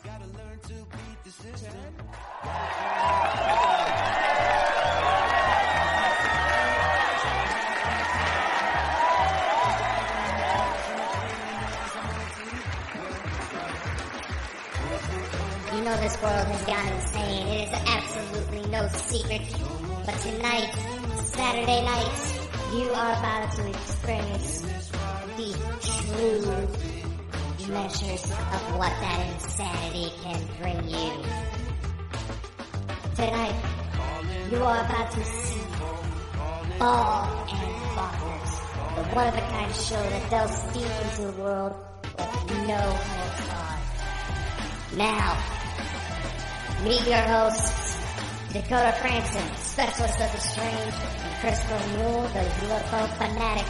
Gotta learn to beat the system. You know this world has gone insane. It is absolutely no secret. But tonight, Saturday night, you are about to experience the true measures of what that insanity can bring you. Tonight, you are about to see Ball and Bonkers, the one-of-a-kind show that delves deep into the world with no holds barred. Now, meet your hosts, Dakota Cranston, specialist of the strange, and Christopher Mule, the UFO fanatic.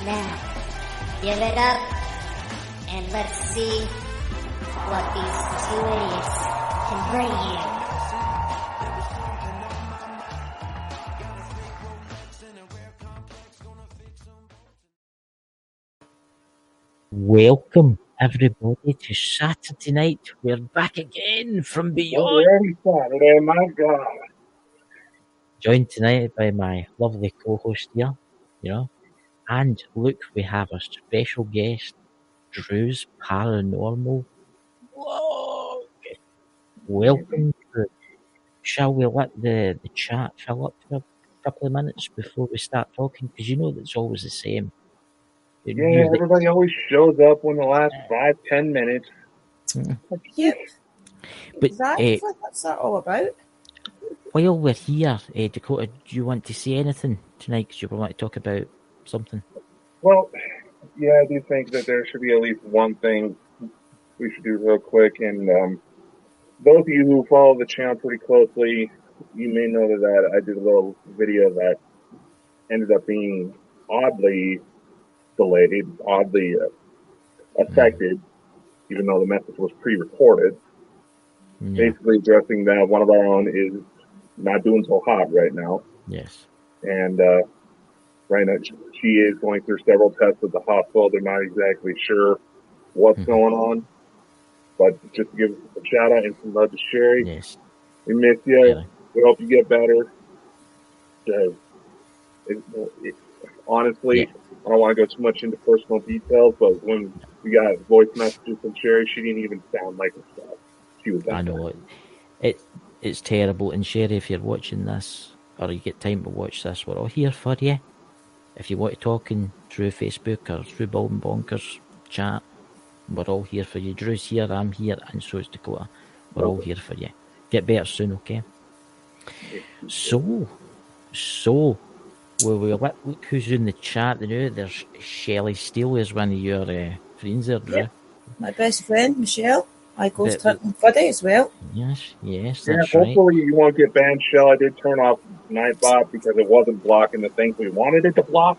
Now, give it up, and let's see what these two idiots can bring you. Welcome, everybody, to Saturday night. We're back again from beyond. Already Saturday, my God. Joined tonight by my lovely co-host here, and look, we have a special guest, Drew's Paranormal. Whoa! Welcome. Shall we let the chat fill up for a couple of minutes before we start talking? Because it's always the same. Yeah, everybody always shows up when the last 5-10 minutes. Yep. But, exactly. What's that all about? While we're here, Dakota, do you want to say anything tonight? Because you want to talk about something? Well, yeah, I do think that there should be at least one thing we should do real quick. And those of you who follow the channel pretty closely, you may know that I did a little video that ended up being oddly delayed, oddly affected, even though the message was pre-recorded. Yeah. Basically addressing that one of our own is not doing so hot right now. Yes. And right now she is going through several tests at the hospital. They're not exactly sure what's going on. But just to give a shout out and some love to Sherry. Yes. We miss you. Yeah. We hope you get better. Honestly, I don't want to go too much into personal details, but when we got voice messages from Sherry, she didn't even sound like herself. She was I know it's terrible. And Sherry, if you're watching this or you get time to watch this, we're all here for you. If you want to talk through Facebook or through Ball and Bonkers chat, we're all here for you. Drew's here, I'm here, and so is Dakota. We're all here for you. Get better soon, okay? So. Well, look who's in the chat now. There's Shelley Steele is one of your friends there, Drew. Yep. My best friend, Michelle. I go to Turtle Buddy as well. Yes, that's hopefully you won't get banned, Shell. I did turn off Nightbot because it wasn't blocking the things we wanted it to block.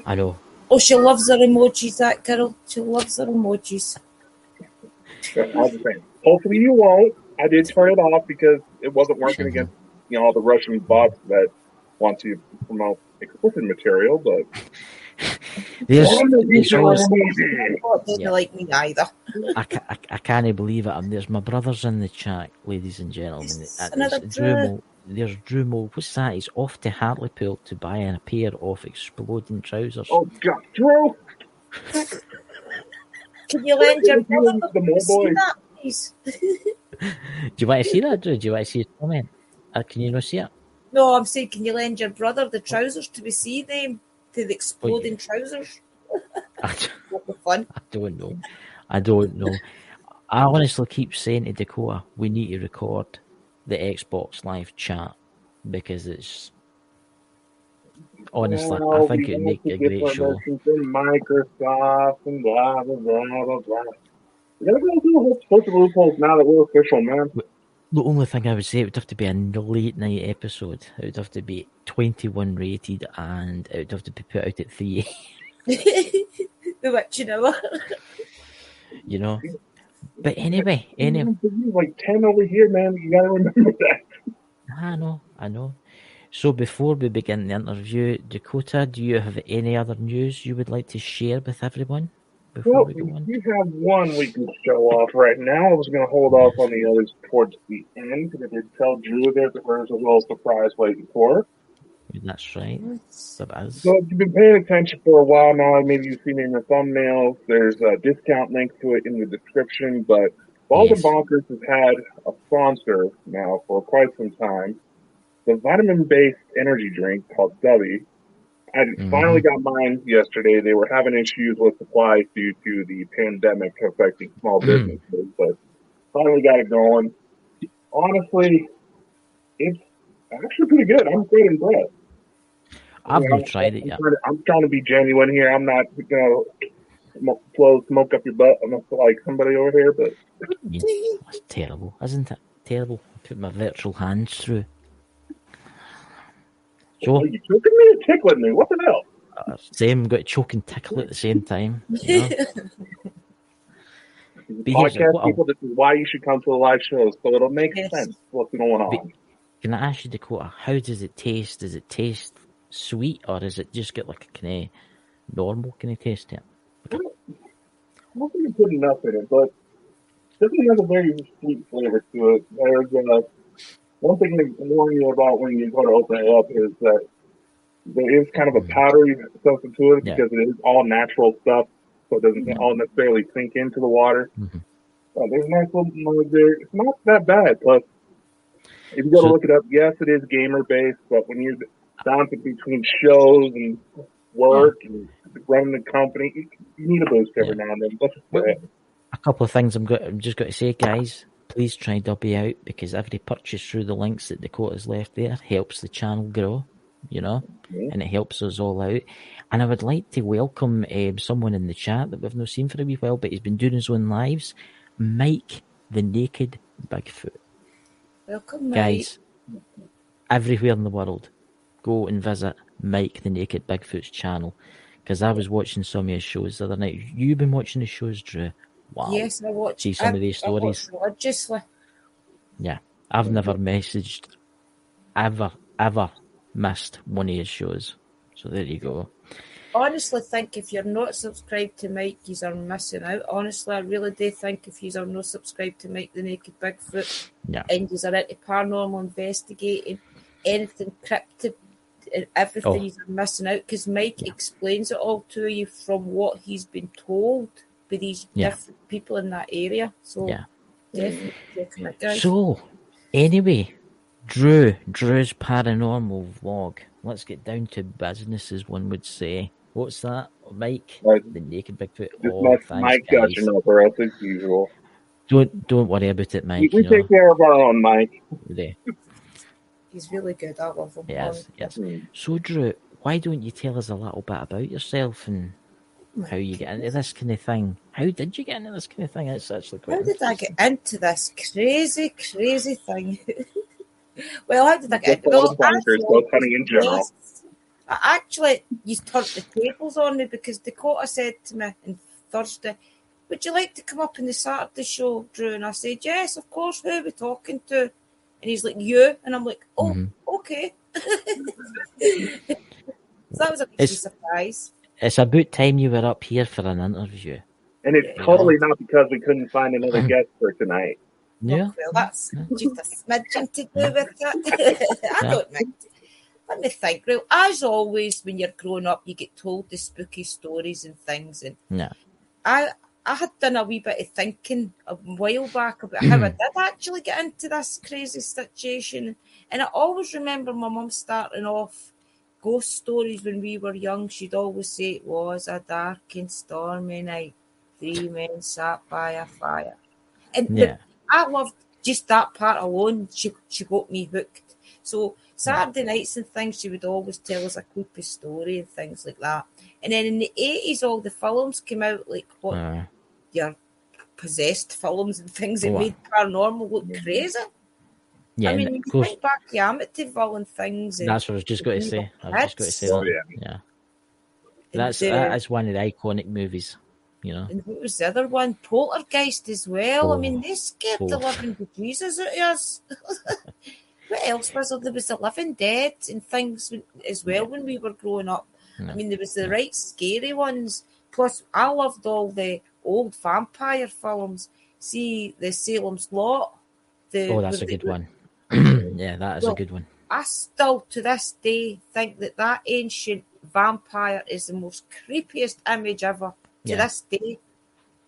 I know. Oh, she loves her emojis, that girl. She loves her emojis. I was just saying, hopefully you won't. I did turn it off because it wasn't working against all the Russian bots that want to promote explicit material, but there's always, didn't like me either. I can't believe it. And there's my brothers in the chat, ladies and gentlemen. There's Drew Mo. What's that? He's off to Hartlepool to buy a pair of exploding trousers. Oh God, Drew! Can you lend your brother to see that, please? Do you want to see that, Drew? Do you want to see his comment? Can you not see it? No, I'm saying, can you lend your brother the trousers to we see them? To the exploding trousers? Fun. I don't know. I honestly keep saying to Dakota, we need to record the Xbox Live chat because it's honestly, I think it'd make a great show. Microsoft and blah blah blah blah blah. We gotta go through a whole bunch of loopholes now that we're official, man. The only thing I would say, it would have to be a late night episode. It would have to be 21 rated, and it would have to be put out at 3 The witching hour. But anyway. Like 10 over here, man. You gotta remember that. I know. So before we begin the interview, Dakota, do you have any other news you would like to share with everyone? before Well, we go on? we have one we can show off right now. I was going to hold off on the others towards the end because I did tell Drew there's a little surprise waiting for. That's right. That is. So if you've been paying attention for a while now, maybe you've seen it in the thumbnails. There's a discount link to it in the description. But Balls and Yes. Bonkers has had a sponsor now for quite some time. The vitamin-based energy drink called Dubby. I finally got mine yesterday. They were having issues with supplies due to the pandemic affecting small businesses, but finally got it going. Honestly, it's actually pretty good. I'm quite impressed. I've not tried it yet. I'm trying to be genuine here. I'm not going to blow smoke up your butt. I'm not like somebody over here, but That's terrible, isn't it? Terrible. I put my virtual hands through. So, are you choking me or tickling me? What the hell? same, got to choke and tickle at the same time. You know? Podcast people, this is why you should come to the live shows, so it'll make sense what's going on. Can I ask you, Dakota, how does it taste? Does it taste sweet, or does it just get like a kind of normal kind of taste to it? I don't think you put enough in it, but it definitely has a very sweet flavor to it. There's one thing to warn you about when you go to open it up is that there is kind of a powdery substance to it because it is all natural stuff, so it doesn't all necessarily sink into the water. There's a nice little mug there. It's not that bad. Plus, if you go to look it up, yes, it is gamer based, but when you're bouncing between shows and work and running the company, you need a boost every now and then. Let's just go ahead. A couple of things I'm just going to say, guys. Please try Dubby out, because every purchase through the links that Dakota's left there helps the channel grow, you know, and it helps us all out. And I would like to welcome someone in the chat that we've not seen for a wee while, but he's been doing his own lives, Mike the Naked Bigfoot. Welcome, Mike. Guys, everywhere in the world, go and visit Mike the Naked Bigfoot's channel, because I was watching some of his shows the other night. You've been watching his shows, Drew? Wow. Yes, I watch. See some of these stories. Religiously. Yeah, I've never messaged, ever missed one of his shows. So there you go. Honestly, think if you're not subscribed to Mike, you are missing out. Honestly, I really do think if you are not subscribed to Mike the Naked Bigfoot, and you are into paranormal investigating, anything cryptid, everything, you are missing out, because Mike explains it all to you from what he's been told by these different people in that area. So definitely check him out, guys. So anyway, Drew's paranormal vlog. Let's get down to business, as one would say. What's that, Mike? The Naked Bigfoot. Just Mike judging over us as usual. Don't worry about it, Mike. We take care of our own, Mike. He's really good. I love him. Yes. So, Drew, why don't you tell us a little bit about yourself and how you get into this kind of thing? How did you get into this kind of thing? It's actually quite How did I get into this crazy thing? Well, how did I get into it? Actually, you turned the tables on me, because Dakota said to me on Thursday, would you like to come up in the Saturday show, Drew? And I said, yes, of course. Who are we talking to? And he's like, you. And I'm like, oh, okay. So that was a big surprise. It's about time you were up here for an interview. And it's totally not because we couldn't find another guest for tonight. Yeah. Well, that's just a smidgen to do with it. I don't mind. Let me think. Well, as always, when you're growing up, you get told the spooky stories and things. And I had done a wee bit of thinking a while back about how I did actually get into this crazy situation. And I always remember my mum starting off ghost stories when we were young. She'd always say it was a dark and stormy night. 3 men sat by a fire. And I loved just that part alone. She got me hooked. So Saturday nights and things, she would always tell us a creepy story and things like that. And then in the 80s, all the films came out, like your possessed films and things that made paranormal look crazy. Yeah, I mean, you think back to Amityville and things. And that's what I was just going to say. That. That's one of the iconic movies, you know. And what was the other one? Poltergeist as well. I mean, they scared the living bejesus out of us. What else was there? There was the Living Dead and things as well when we were growing up. I mean, there was the right scary ones. plus I loved all the old vampire films. See the Salem's Lot. That's a good one. Yeah, that is a good one. I still, to this day, think that ancient vampire is the most creepiest image ever to this day.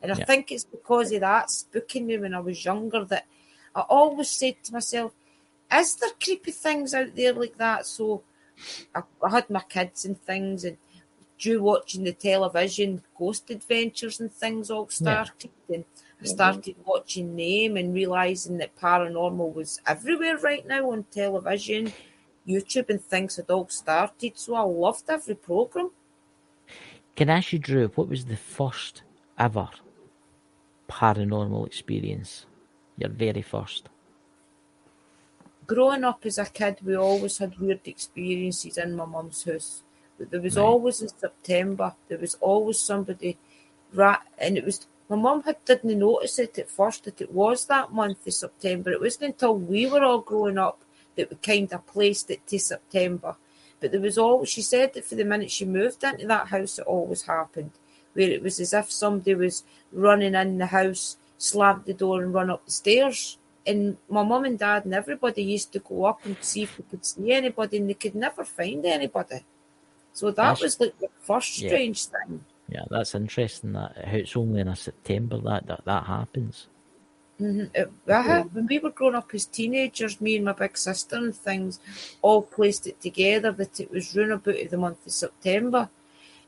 And I think it's because of that spooking me when I was younger that I always said to myself, is there creepy things out there like that? So I had my kids and things, and due watching the television, Ghost Adventures and things all started. And I started watching them and realising that paranormal was everywhere right now on television, YouTube and things had all started. So I loved every programme. Can I ask you, Drew, what was the first ever paranormal experience? Your very first? Growing up as a kid, we always had weird experiences in my mum's house. But there was always in September, there was always somebody, and it was, my mum didn't notice it at first that it was that month of September. It wasn't until we were all growing up that we kind of placed it to September. But there was always, she said that for the minute she moved into that house, it always happened, where it was as if somebody was running in the house, slammed the door and run up the stairs. And my mum and dad and everybody used to go up and see if they could see anybody, and they could never find anybody. So that was like the first strange thing. Yeah, that's interesting. That it's only in a September that happens. Mm-hmm. When we were growing up as teenagers, me and my big sister and things all placed it together that it was round about the month of September.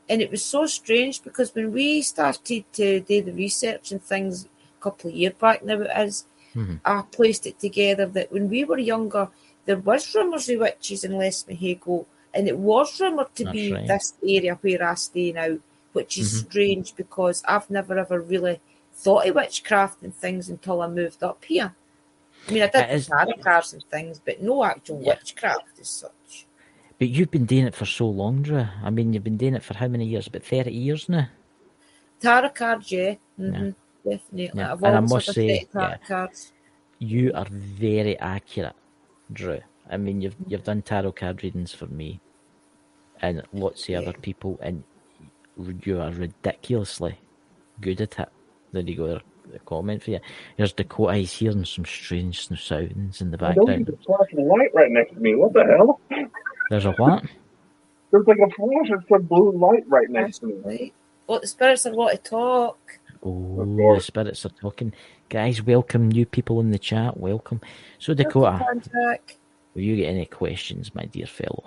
And it was so strange because when we started to do the research and things a couple of years back now it is, I placed it together that when we were younger, there was rumours of witches in Lesmahago, and it was rumoured to be this area where I stay now, which is strange because I've never ever really thought of witchcraft and things until I moved up here. I mean, I did tarot cards and things, but no actual witchcraft as such. But you've been doing it for so long, Drew. I mean, you've been doing it for how many years? About 30 years now? Tarot cards, definitely. Yeah. I've and I always must had say, tarot cards. You are very accurate, Drew. I mean, you've done tarot card readings for me and lots of other people, and you are ridiculously good at it. There you go, the comment for you. There's Dakota, he's hearing some strange sounds in the background. There's a flashing light right next to me. What the hell? There's a what? There's like a flash of some blue light right next to me. Well, the spirits are want to talk. Oh, the spirits are talking. Guys, welcome new people in the chat. Welcome. So, Dakota, will you get any questions, my dear fellow?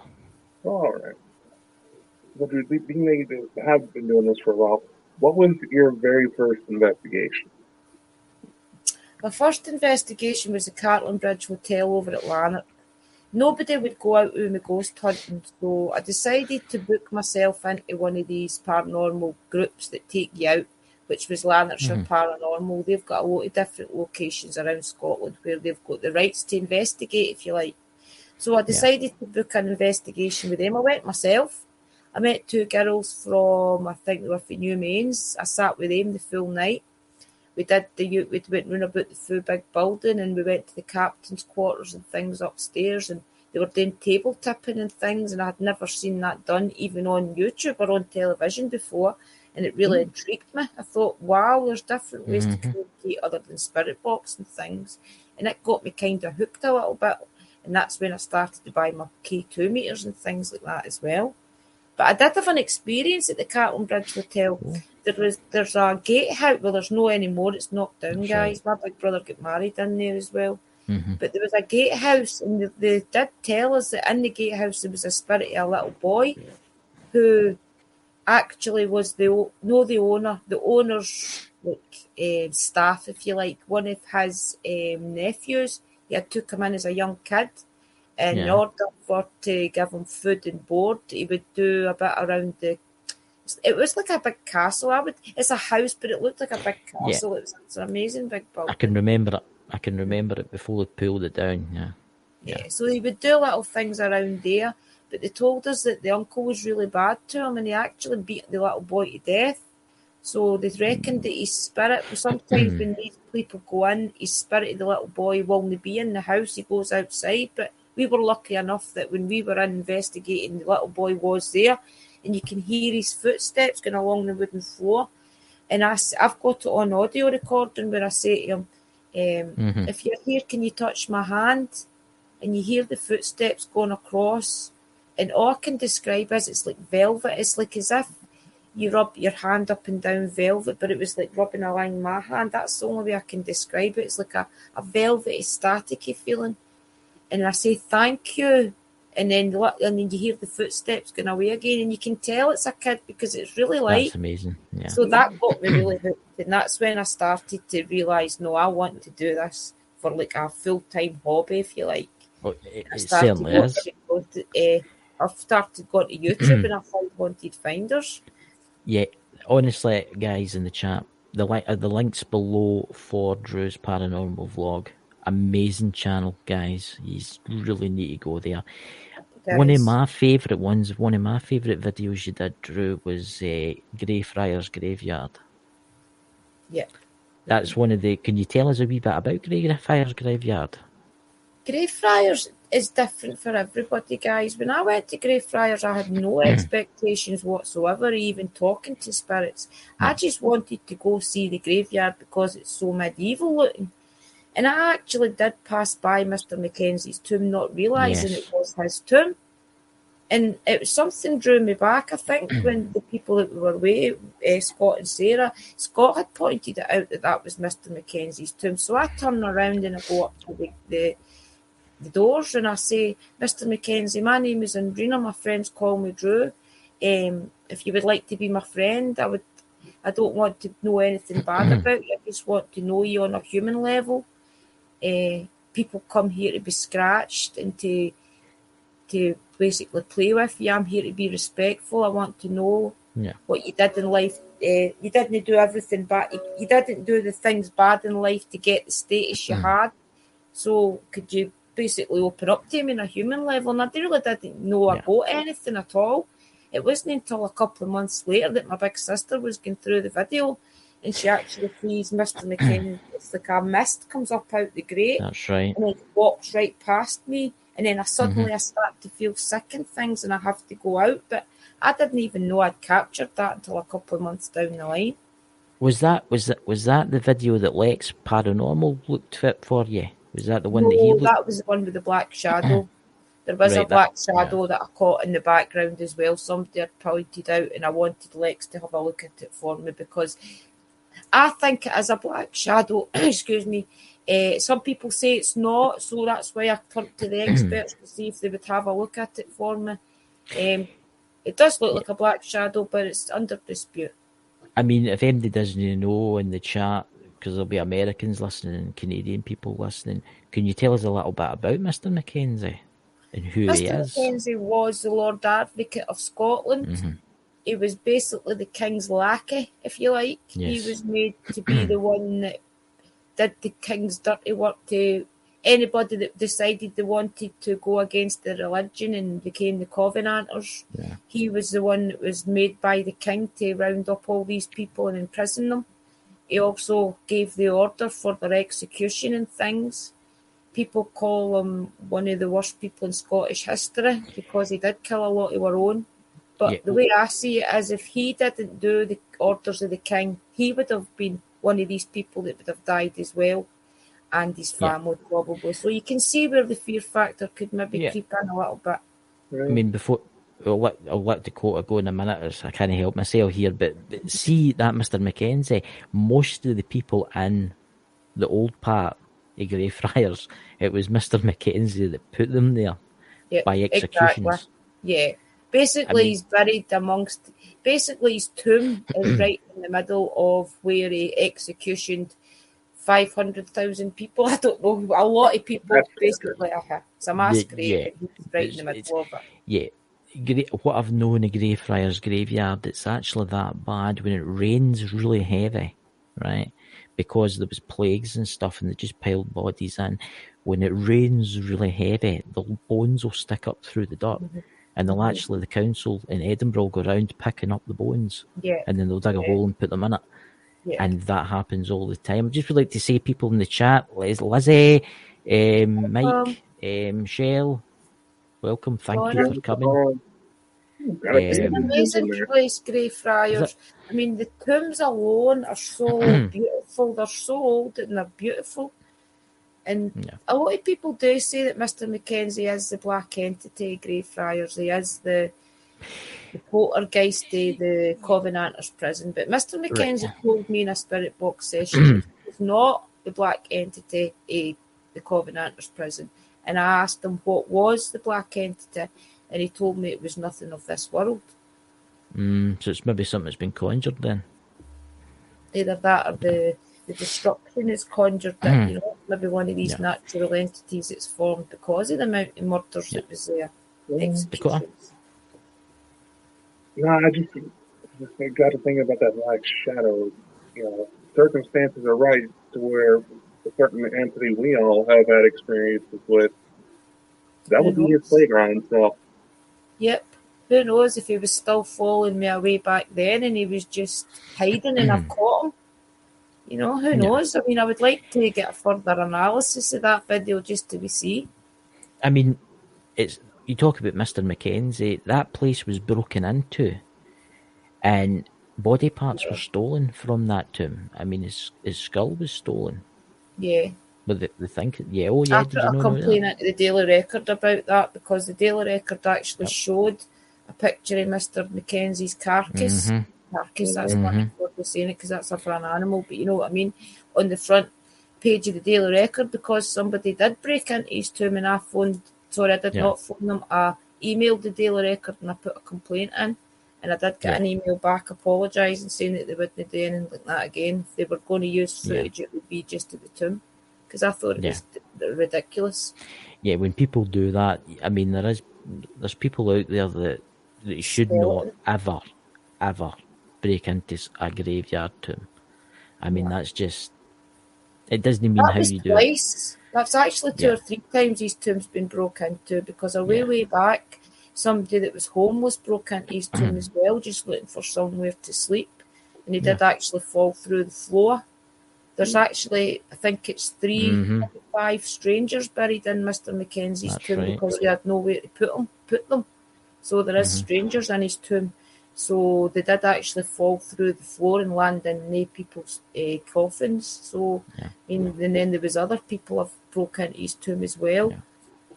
All right. Well, being that you have been doing this for a while, what was your very first investigation? My first investigation was the Cartland Bridge Hotel over at Lanark. Nobody would go out with me ghost hunting, so I decided to book myself into one of these paranormal groups that take you out, which was Lanarkshire Paranormal. They've got a lot of different locations around Scotland where they've got the rights to investigate, if you like. So I decided to book an investigation with them. I went myself. I met two girls from, I think they were from New Mains. I sat with them the full night. We went round about the full big building, and we went to the captain's quarters and things upstairs, and they were doing table tipping and things, and I had never seen that done even on YouTube or on television before, and it really intrigued me. I thought, wow, there's different ways to communicate other than spirit box and things, and it got me kind of hooked a little bit, and that's when I started to buy my K2 meters and things like that as well. But I did have an experience at the Cartland Bridge Hotel. There's a gatehouse. Well, there's no anymore. It's knocked down, guys. My big brother got married in there as well. But there was a gatehouse, and they did tell us that in the gatehouse there was a spirit of a little boy who actually was the owner's staff, if you like. One of his nephews, he had took him in as a young kid. And in order to give him food and board, he would do a bit around it was like a big castle. It's a house, but it looked like a big castle. Yeah. It's an amazing big building. I can remember it before they pulled it down. Yeah. So he would do little things around there, but they told us that the uncle was really bad to him, and he actually beat the little boy to death. So they reckoned that his spirit, sometimes when these people go in, his spirit of the little boy won't be in the house, he goes outside. But we were lucky enough that when we were investigating, the little boy was there. and you can hear his footsteps going along the wooden floor. And I've got it on audio recording where I say to him, if you're here, can you touch my hand? And you hear the footsteps going across. And all I can describe is it's like velvet. It's like as if you rub your hand up and down velvet, but it was like rubbing along my hand. That's the only way I can describe it. It's like a velvety, staticky feeling. And I say, thank you. And then you hear the footsteps going away again, and you can tell it's a kid because it's really light. That's amazing. Yeah. So that got me really hooked, and that's when I started to realise, no, I want to do this for like a full-time hobby, if you like. Well, it certainly is. I've started going to YouTube and I found Haunted Finders. Yeah, honestly, guys in the chat, the links below for Drew's Paranormal Vlog. Amazing channel, guys. You really need to go there. One of my favourite videos you did, Drew, was Greyfriars Graveyard. Yeah. That's one of the... Can you tell us a wee bit about Greyfriars Graveyard? Greyfriars is different for everybody, guys. When I went to Greyfriars, I had no expectations whatsoever, even talking to spirits. I just wanted to go see the graveyard because it's so medieval looking. And I actually did pass by Mr. Mackenzie's tomb, not realising it was his tomb. And it was something drew me back, I think, when the people that were away, Scott and Sarah, Scott had pointed it out that was Mr. Mackenzie's tomb. So I turn around and I go up to the doors and I say, Mr. Mackenzie, my name is Andrina, my friends call me Drew. If you would like to be my friend, I don't want to know anything bad about you. I just want to know you on a human level. People come here to be scratched and to basically play with you. I'm here to be respectful. I want to know what you did in life. You didn't do everything bad. You didn't do the things bad in life to get the status you had. So could you basically open up to me on a human level? And I really didn't know about anything at all. It wasn't until a couple of months later that my big sister was going through the video and she actually sees Mr. McKinnon. It's like a mist comes up out the grate. That's right. And it walks right past me. And then I start to feel sick and things and I have to go out. But I didn't even know I'd captured that until a couple of months down the line. Was that the video that Lex Paranormal looked fit for you? Was that the one that he looked? That was the one with the black shadow. There was a black shadow that I caught in the background as well. Somebody had pointed out and I wanted Lex to have a look at it for me because I think it is a black shadow. Excuse me. Some people say it's not, so that's why I turned to the experts to see if they would have a look at it for me. It does look like a black shadow, but it's under dispute. I mean, if anybody doesn't know in the chat, because there'll be Americans listening and Canadian people listening, can you tell us a little bit about Mr. Mackenzie and who he is? Mr. Mackenzie was the Lord Advocate of Scotland. He was basically the king's lackey, if you like. Yes. He was made to be the one that did the king's dirty work to anybody that decided they wanted to go against the religion and became the Covenanters. Yeah. He was the one that was made by the king to round up all these people and imprison them. He also gave the order for their execution and things. People call him one of the worst people in Scottish history because he did kill a lot of our own. But the way I see it is if he didn't do the orders of the king, he would have been one of these people that would have died as well, and his family probably. So you can see where the fear factor could maybe creep in a little bit. I mean, before I'll let Dakota go in a minute, as I can't help myself here, but see that Mr. Mackenzie, most of the people in the old part of Greyfriars, it was Mr. Mackenzie that put them there by executions. Exactly. Yeah. Basically, he's buried amongst... Basically, his tomb is right in the middle of where he executioned 500,000 people. I don't know. A lot of people, basically. It's a mass grave. He's right in the middle of it. Yeah. What I've known of Greyfriars Graveyard, it's actually that bad when it rains really heavy, right? Because there was plagues and stuff and they just piled bodies in. When it rains really heavy, the bones will stick up through the dirt. And they'll actually, the council in Edinburgh will go around picking up the bones. Yeah. And then they'll dig a hole and put them in it. Yeah. And that happens all the time. I just would like to say people in the chat, Lizzie, Mike, Shell, welcome. Thank you for coming. It's an amazing place, Greyfriars. I mean, the tombs alone are so beautiful. They're so old and they're beautiful. And a lot of people do say that Mr. Mackenzie is the black entity, Greyfriars. He is the poltergeist, the Covenanters prison. But Mr. Mackenzie told me in a spirit box session it's not the black entity, the Covenanters prison. And I asked him what was the black entity, and he told me it was nothing of this world. So it's maybe something that's been conjured then. Either that or the destruction is conjured. You know, maybe one of these natural entities that's formed because of the amount of murders that was there. Executions. No, I just got to think about that black shadow. You know, circumstances are right to where a certain entity we all have had experiences with. That would be his playground. So. Yep. Who knows if he was still following me away back then and he was just hiding and I've caught him. You know, who knows? I mean, I would like to get a further analysis of that video just to see. I mean, you talk about Mr. Mackenzie, that place was broken into and body parts were stolen from that tomb. I mean, his skull was stolen. Yeah. But they think, I put a complaint into the Daily Record about that because the Daily Record actually showed a picture of Mr. Mackenzie's carcass. Carcass, that's funny for saying it because that's for an animal, but you know what I mean, on the front page of the Daily Record because somebody did break into his tomb and I did not phone them. I emailed the Daily Record and I put a complaint in and I did get an email back apologising saying that they wouldn't do anything like that again. If they were going to use footage, it would be just at the tomb because I thought it was ridiculous. Yeah, when people do that, I mean, there's people out there that should not ever break into a graveyard tomb. I mean, that's just, it doesn't mean how you do it. That's actually 2 or 3 times his tomb's been broken into because way back, somebody that was homeless broke into his tomb as well, just looking for somewhere to sleep. And he did actually fall through the floor. There's actually, I think it's 5 strangers buried in Mr. Mackenzie's tomb because he had nowhere to put them. So there is strangers in his tomb. So they did actually fall through the floor and land in people's coffins. So, and then there was other people have broke into his tomb as well.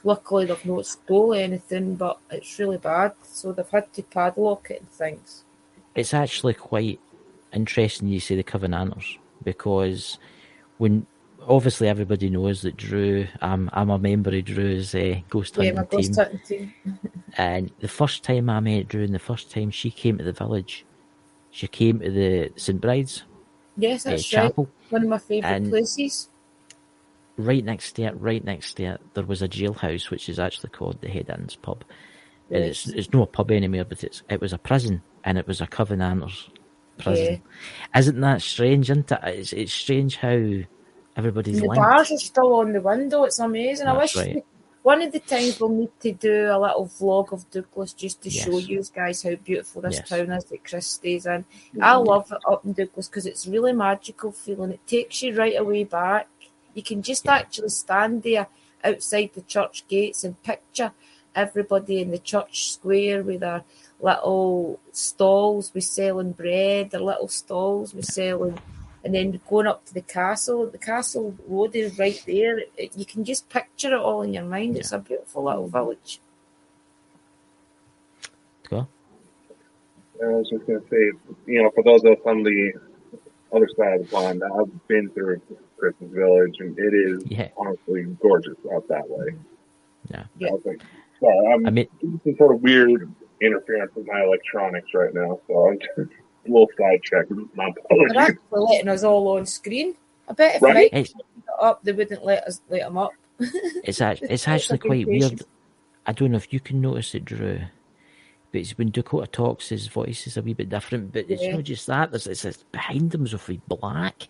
Luckily, they've not stole anything, but it's really bad. So they've had to padlock it and things. It's actually quite interesting you say the Covenanters because when obviously everybody knows that Drew, I'm a member of Drew's ghost hunting team. And the first time I met Drew and the first time she came to the village, she came to the St. Bride's chapel. One of my favourite places. Right next to it, there was a jailhouse, which is actually called the Head Inn's Pub. And it's not a pub anymore, but it was a prison, and it was a Covenanters prison. Isn't that strange, isn't it? It's strange how everybody's linked. The bars are still on the window. It's amazing. That's I wish one of the times we'll need to do a little vlog of Douglas just to show you guys how beautiful this town is that Chris stays in. I love it up in Douglas because it's really magical feeling. It takes you right away back. You can just actually stand there outside the church gates and picture everybody in the church square with their little stalls with selling bread, their little stalls with selling, and then going up to the castle road is right there. You can just picture it all in your mind. It's a beautiful little village. Cool. I was just going to say, for those of us on the other side of the pond, I've been through Christmas Village, and it is honestly gorgeous out that way. Yeah. I was like, sorry, I'm some sort of weird interference with my electronics right now, so I'm just a little sidetracked. My apologies. They're actually letting us all on screen. I bet if Mike put it up, they wouldn't let them up. It's actually quite weird. I don't know if you can notice it, Drew, but when Dakota talks, his voice is a wee bit different. But it's not just that. It's behind him as if he's black,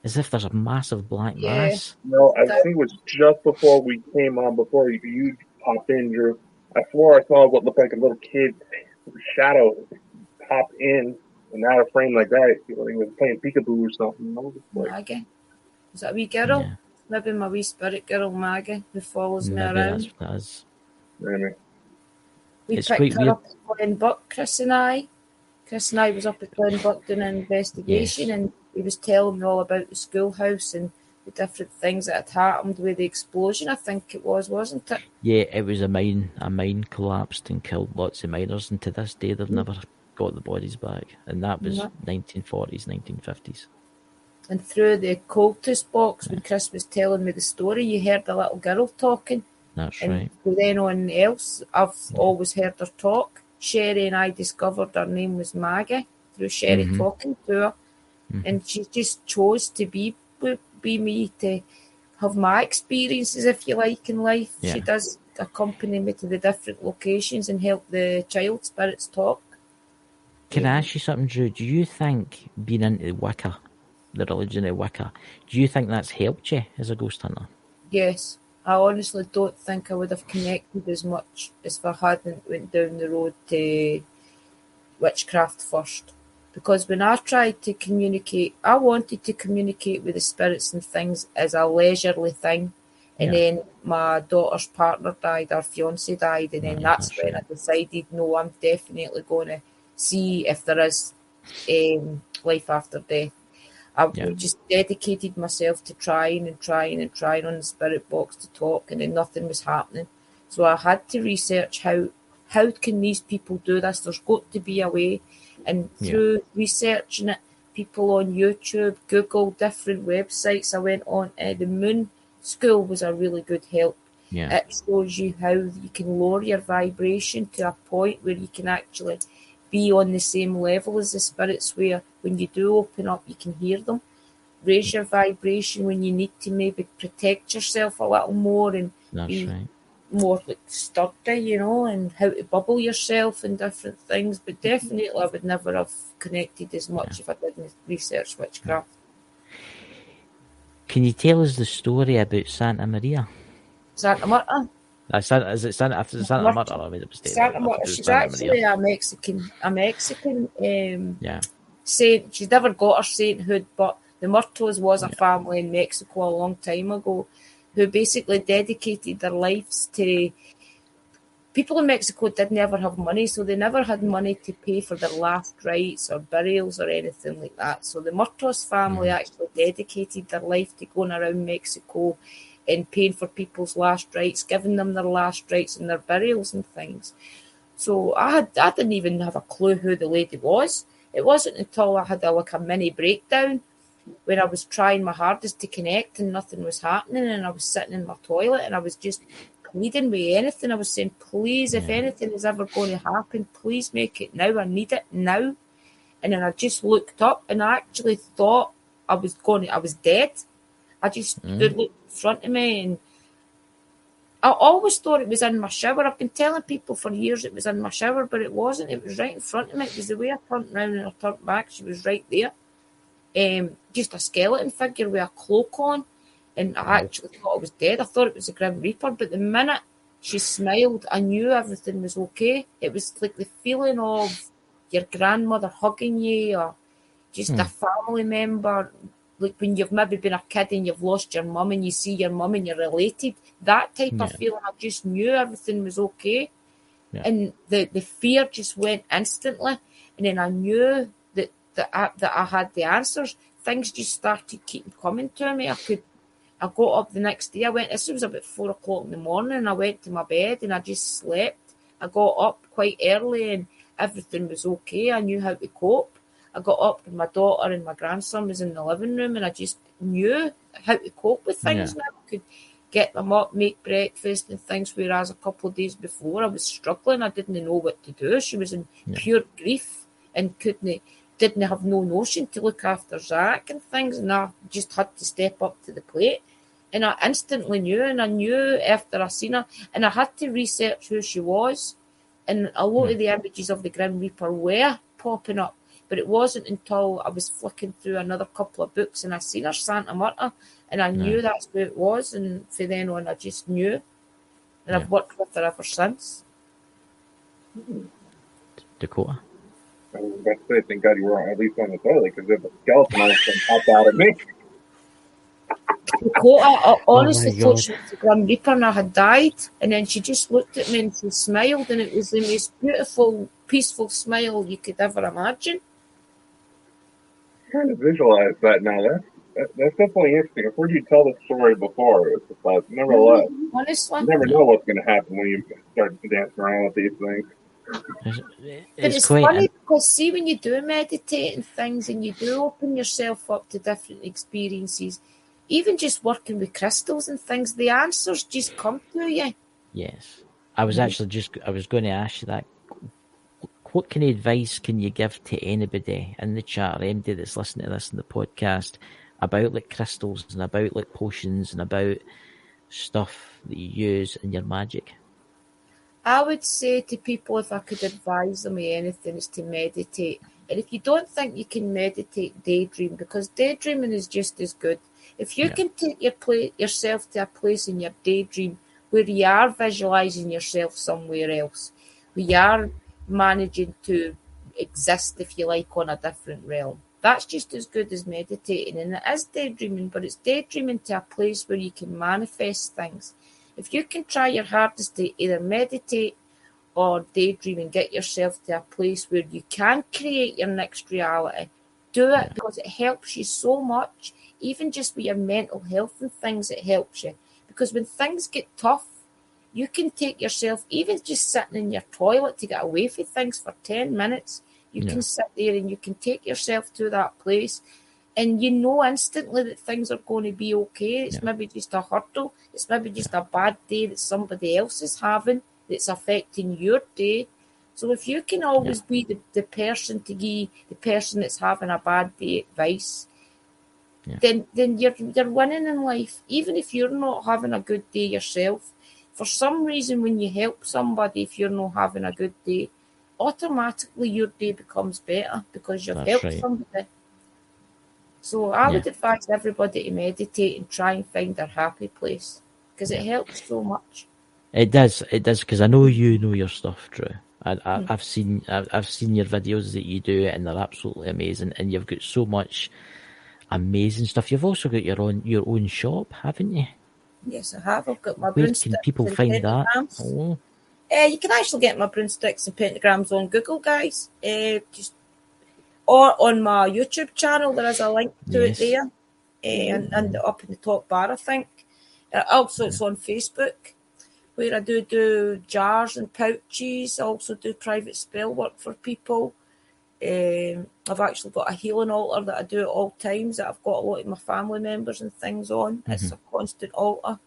as if there's a massive black mass. No, I think it was just before we came on, before you popped in, Drew. I swore I saw what looked like a little kid shadow pop in and out of frame like that. He was playing peekaboo or something. Maggie. Is that a wee girl? Yeah. Maybe my wee spirit girl, Maggie, who follows me around. That's Maybe. We It's picked quite her weird. up at Glenbuck, Chris and I. Chris and I was up at Glenbuck doing an investigation, Yes. and he was telling me all about the schoolhouse and the different things that had happened with the explosion, I think it was, wasn't it? Yeah, it was a mine. A mine collapsed and killed lots of miners, and to this day they've never got the bodies back. And that was No. 1940s, 1950s. And through the cultist box, when Chris was telling me the story, you heard a little girl talking. That's And right. with anyone else, I've always heard her talk. Sherry and I discovered her name was Maggie through Sherry talking to her. And she just chose to be me, to have my experiences, if you like, in life. Yeah. She does accompany me to the different locations and help the child spirits talk. Can I ask you something, Drew? Do you think being into Wicca, the religion of Wicca, do you think that's helped you as a ghost hunter? Yes. I honestly don't think I would have connected as much as if I hadn't went down the road to witchcraft first. Because when I tried to communicate, I wanted to communicate with the spirits and things as a leisurely thing. And then my daughter's partner died, our fiance died, and then that's when I decided, no, I'm definitely going to see if there is life after death. I just dedicated myself to trying on the spirit box to talk, and then nothing was happening. So I had to research how can these people do this? There's got to be a way. And through researching it, people on YouTube, Google, different websites I went on, the Moon School was a really good help. Yeah. It shows you how you can lower your vibration to a point where you can actually be on the same level as the spirits, where when you do open up, you can hear them. Raise your vibration when you need to maybe protect yourself a little more and be more like sturdy, and how to bubble yourself and different things. But definitely I would never have connected as much if I didn't research witchcraft. Can you tell us the story about Santa Maria? Santa Marta? Is it Santa Marta? I made a mistake. Santa Marta. She's actually a Mexican saint. She's never got her sainthood, but the Murtos was a family in Mexico a long time ago who basically dedicated their lives to... People in Mexico didn't ever have money, so they never had money to pay for their last rites or burials or anything like that. So the Murtos family actually dedicated their life to going around Mexico and paying for people's last rites, giving them their last rites and their burials and things. So I didn't even have a clue who the lady was. It wasn't until I had a mini breakdown when I was trying my hardest to connect and nothing was happening, and I was sitting in my toilet and I was just pleading with anything. I was saying, please, if anything is ever going to happen, please make it now. I need it now. And then I just looked up and I actually thought I was dead. I just stood looked in front of me, and I always thought it was in my shower. I've been telling people for years it was in my shower, but it wasn't. It was right in front of me. It was the way I turned around and I turned back. She was right there. Just a skeleton figure with a cloak on. And I actually thought I was dead. I thought it was a Grim Reaper. But the minute she smiled, I knew everything was okay. It was like the feeling of your grandmother hugging you, or just a family member. Like when you've maybe been a kid and you've lost your mum and you see your mum and you're related. That type of feeling. I just knew everything was okay. Yeah. And the fear just went instantly. And then I knew that I had the answers. Things just started keeping coming to me. I got up the next day. This was about 4 o'clock in the morning, and I went to my bed and I just slept. I got up quite early and everything was okay. I knew how to cope. I got up and my daughter and my grandson was in the living room, and I just knew how to cope with things now. I could get them up, make breakfast and things, whereas a couple of days before I was struggling. I didn't know what to do. She was in pure grief and didn't have no notion to look after Zach and things, and I just had to step up to the plate. And I instantly knew, and I knew after I seen her, and I had to research who she was. And a lot of the images of the Grim Reaper were popping up, but it wasn't until I was flicking through another couple of books and I seen her, Santa Marta, and I knew that's who it was, and from then on I just knew. And I've worked with her ever since. Dakota? I was about to say, thank God you were at least on the toilet, because if a skeleton almost popped out at me. I honestly my thought God. she was the Grim Reaper and I had died. And then she just looked at me and she smiled, and it was the most beautiful, peaceful smile you could ever imagine. I'm trying to visualize that now. That's definitely interesting. I've heard you tell the story before. It's just like, nevertheless, Honestly. you never know what's going to happen when you start dancing around with these things. But it's quite funny because see, when you do meditate and things and you do open yourself up to different experiences, even just working with crystals and things, the answers just come to you. Yes. I was going to ask you that. What kind of advice can you give to anybody in the chat or anybody that's listening to this in the podcast about like crystals and about like potions and about stuff that you use in your magic? I would say to people, if I could advise them of anything, is to meditate. And if you don't think you can meditate, daydream, because daydreaming is just as good. If you can take yourself to a place in your daydream where you are visualizing yourself somewhere else, where you are managing to exist, if you like, on a different realm, that's just as good as meditating. And it is daydreaming, but it's daydreaming to a place where you can manifest things. If you can try your hardest to either meditate or daydream and get yourself to a place where you can create your next reality, do it, because it helps you so much. Even just with your mental health and things, it helps you. Because when things get tough, you can take yourself, even just sitting in your toilet to get away from things for 10 minutes, you can sit there and you can take yourself to that place. And you know instantly that things are going to be okay. It's maybe just a hurdle. It's maybe just a bad day that somebody else is having that's affecting your day. So if you can always be the person to give the person that's having a bad day advice, then you're winning in life. Even if you're not having a good day yourself, for some reason when you help somebody, if you're not having a good day, automatically your day becomes better because you've helped somebody. So I would advise everybody to meditate and try and find their happy place because it helps so much. It does, because I know you know your stuff, Drew. I've seen your videos that you do, and they're absolutely amazing. And you've got so much amazing stuff. You've also got your own shop, haven't you? Yes, I have. I've got my Where broomsticks can people and find that? pentagrams. You can actually get my broomsticks and pentagrams on Google, guys. Or on my YouTube channel, there is a link to it there, and up in the top bar, I think. Also, it's on Facebook, where I do jars and pouches. I also do private spell work for people. I've actually got a healing altar that I do at all times that I've got a lot of my family members and things on. It's a constant altar.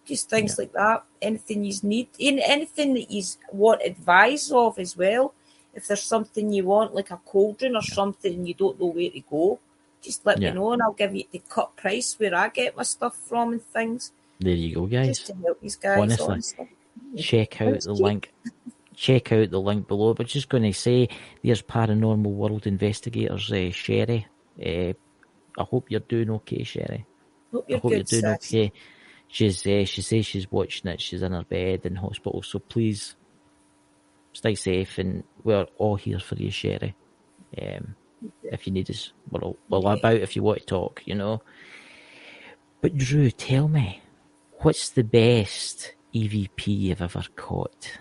Just things like that. Anything you need, anything that you want advice of as well. If there's something you want, like a cauldron or something, and you don't know where to go, just let me know and I'll give you the cut price where I get my stuff from and things. There you go, guys. Just to help these guys, honestly. Check out the link. Check out the link below. But just going to say, there's Paranormal World Investigators, Sherry. I hope you're doing okay, Sherry. I hope you're doing okay. She says she's watching it. She's in her bed in hospital. So please stay safe, and we're all here for you, Sherry. If you need us, we're all about if you want to talk, you know. But Drew, tell me, what's the best EVP you've ever caught?